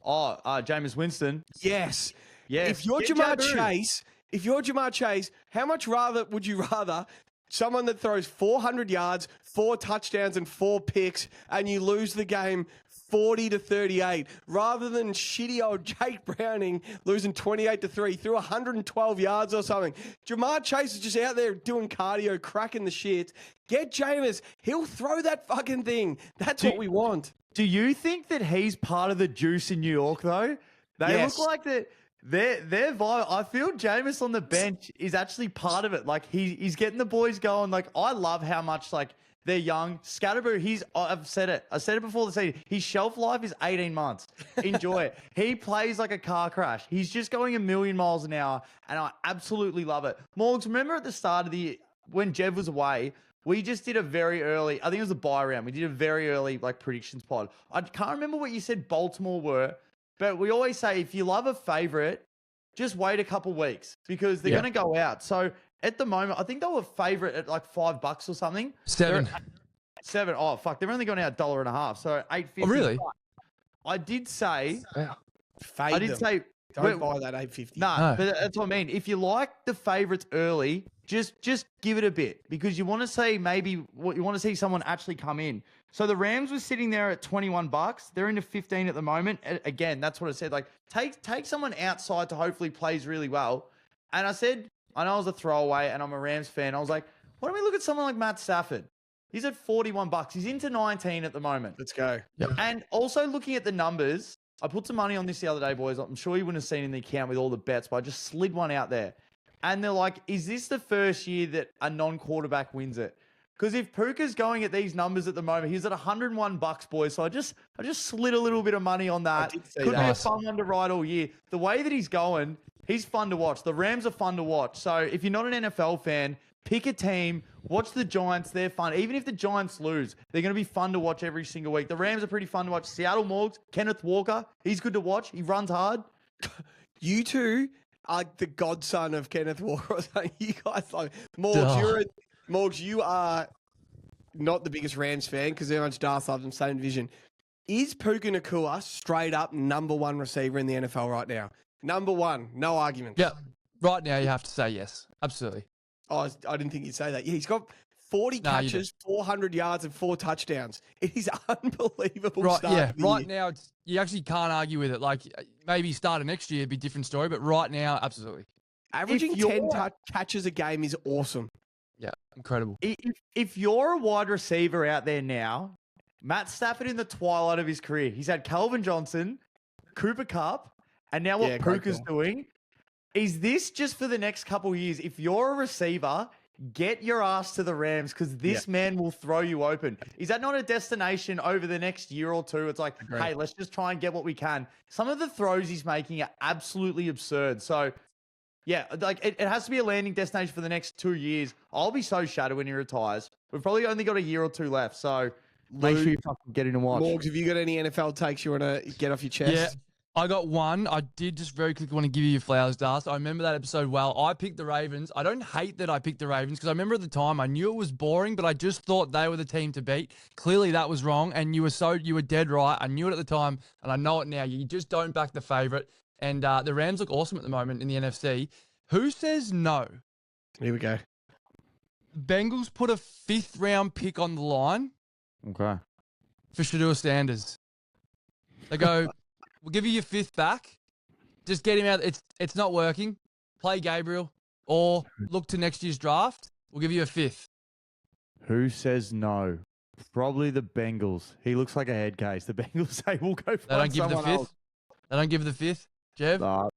Jameis Winston. Yes. Yes. If you're Jamar Chase, how much would you rather Someone that throws 400 yards, 4 touchdowns, and 4 picks, and you lose the game 40-38, rather than shitty old Jake Browning losing 28-3 through 112 yards or something. Jamar Chase is just out there doing cardio, cracking the shit. Get Jameis. He'll throw that fucking thing. That's what we want. Do you think that he's part of the juice in New York, though? They look like their vibe. I feel Jameis on the bench is actually part of it. Like, he's getting the boys going. Like, I love how much, like, they're young. Scatterboo, I've said it. I said it before the season. His shelf life is 18 months. Enjoy it. He plays like a car crash. He's just going a million miles an hour, and I absolutely love it. Morgs, remember at the start of when Jev was away, we just did a very early, I think it was a buy round. We did a very early, like, predictions pod. I can't remember what you said Baltimore were, but we always say if you love a favorite, just wait a couple weeks because they're going to go out. So at the moment, I think they were favorite at like $5 or something. 7. 7. Oh, fuck. They're only going out $1.50. So $8.50. Oh, really? I did say, Don't buy that $8.50. No, but that's what I mean. If you like the favorites early, just give it a bit because you want to see you want to see someone actually come in. So the Rams were sitting there at $21. They're into 15 at the moment. Again, that's what I said. Like, take someone outside to hopefully plays really well. And I said, I know I was a throwaway and I'm a Rams fan. I was like, why don't we look at someone like Matt Stafford? He's at $41. He's into 19 at the moment. Let's go. Yep. And also looking at the numbers, I put some money on this the other day, boys. I'm sure you wouldn't have seen in the account with all the bets, but I just slid one out there. And they're like, is this the first year that a non-quarterback wins it? Because if Puka's going at these numbers at the moment, he's at $101, boys. So I just slid a little bit of money on that. Could be a fun one to ride all year. The way that he's going, he's fun to watch. The Rams are fun to watch. So if you're not an NFL fan, pick a team, watch the Giants. They're fun. Even if the Giants lose, they're going to be fun to watch every single week. The Rams are pretty fun to watch. Seattle Morgs, Kenneth Walker, he's good to watch. He runs hard. You two are the godson of Kenneth Walker. You guys like Morgs, you are not the biggest Rams fan because they're much Darth of them, same division. Is Puka Nacua straight up number 1 receiver in the NFL right now? Number 1, no argument. Yeah, right now you have to say yes. Absolutely. Oh, I didn't think you'd say that. Yeah, he's got 40 catches, 400 yards, and 4 touchdowns. It is unbelievable. Right, yeah. Right now, you actually can't argue with it. Like, maybe start of next year, it'd be a different story, but right now, absolutely. Averaging 10 catches a game is awesome. Yeah, incredible. If you're a wide receiver out there now, Matt Stafford in the twilight of his career, he's had Calvin Johnson, Cooper Kupp, and now what Puka's doing. Is this just for the next couple of years? If you're a receiver, get your ass to the Rams because this man will throw you open. Is that not a destination over the next year or two? It's like, hey, let's just try and get what we can. Some of the throws he's making are absolutely absurd. So, yeah, like it has to be a landing destination for the next 2 years. I'll be so shattered when he retires. We've probably only got a year or two left. So make sure you fucking get in and watch. Morgs, have you got any NFL takes you want to get off your chest? Yeah. I got one. I did just very quickly want to give you your flowers, Dust. I remember that episode well. I picked the Ravens. I don't hate that I picked the Ravens because I remember at the time I knew it was boring, but I just thought they were the team to beat. Clearly that was wrong, and you were dead right. I knew it at the time, and I know it now. You just don't back the favorite. And the Rams look awesome at the moment in the NFC. Who says no? Here we go. Bengals put a 5th round pick on the line. Okay. For Shedeur Sanders. They go, we'll give you your 5th back. Just get him out. It's not working. Play Gabriel or look to next year's draft. We'll give you a 5th. Who says no? Probably the Bengals. He looks like a head case. The Bengals say we'll go find They don't give the someone 5th. else. They don't give the 5th. Jev?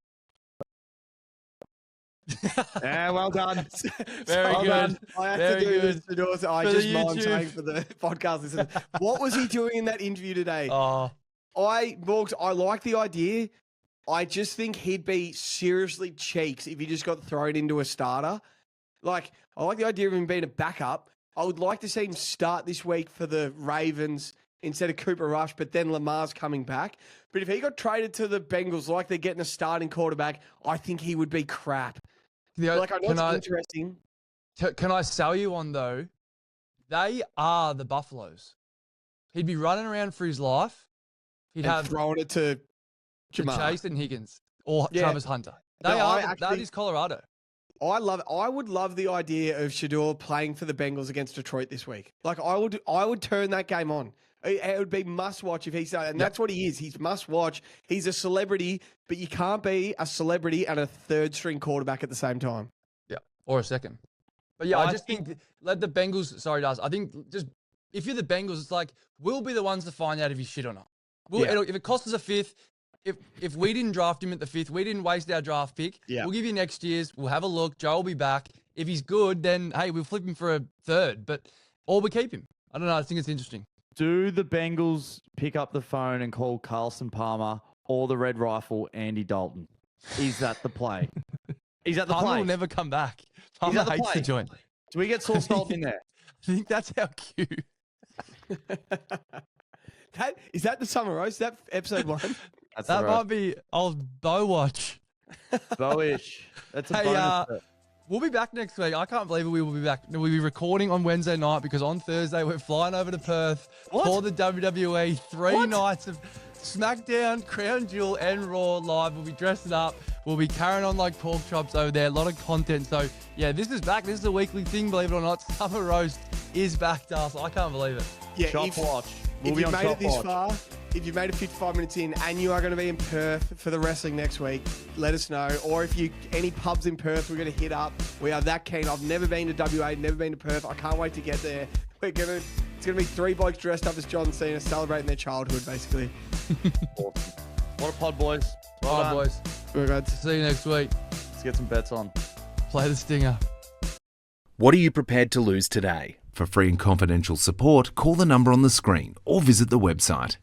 Yeah, well done. Very well good. Done. I have Very to do good. this. I For just the mind YouTube. saying for the podcast listeners. What was he doing in that interview today? Oh, Morgs, I like the idea. I just think he'd be seriously cheeks if he just got thrown into a starter. Like, I like the idea of him being a backup. I would like to see him start this week for the Ravens instead of Cooper Rush, but then Lamar's coming back. But if he got traded to the Bengals like they're getting a starting quarterback, I think he would be crap. Like, I know it's interesting. Can I sell you on, though? They are the Buffaloes. He'd be running around for his life. He'd have thrown it to Jamar. Chase and Higgins or Yeah. Travis Hunter. That is Colorado. I would love the idea of Shador playing for the Bengals against Detroit this week. Like I would turn that game on. It would be must watch if he's done, and that's what he is. He's must watch. He's a celebrity, but you can't be a celebrity and a third string quarterback at the same time. Yeah, or a second. But yeah, I just think let the Bengals. Sorry, Daz. I think just if you're the Bengals, it's like we'll be the ones to find out if he's shit or not. If it costs us a fifth, if we didn't draft him at the fifth, we didn't waste our draft pick. Yeah. We'll give you next year's. We'll have a look. Joe will be back. If he's good, then hey, we'll flip him for a third. Or we keep him. I don't know. I think it's interesting. Do the Bengals pick up the phone and call Carlson Palmer or the Red Rifle Andy Dalton? Is that the play? Is that the Palmer play? will never come back. Palmer hates the joint. Do we get Sauce Dalton in there? I think that's our cue. Is that the summer roast? Is that episode 1? That might be old Bow Watch. Bowish. That's a bonus. We'll be back next week. I can't believe we will be back. We'll be recording on Wednesday night because on Thursday we're flying over to Perth for the WWE. 3 nights of SmackDown, Crown Jewel, and Raw live. We'll be dressing up. We'll be carrying on like pork chops over there. A lot of content. So, yeah, this is back. This is a weekly thing, believe it or not. Summer Roast is back, Daz. I can't believe it. Yeah, Chop watch. If you've made it this far, if you've made it 55 minutes in and you are going to be in Perth for the wrestling next week, let us know. Or if any pubs in Perth we're going to hit up. We are that keen. I've never been to WA, never been to Perth. I can't wait to get there. It's going to be 3 blokes dressed up as John Cena celebrating their childhood, basically. Awesome. What a pod, boys. All right, boys. Good. See you next week. Let's get some bets on. Play the stinger. What are you prepared to lose today? For free and confidential support, call the number on the screen or visit the website.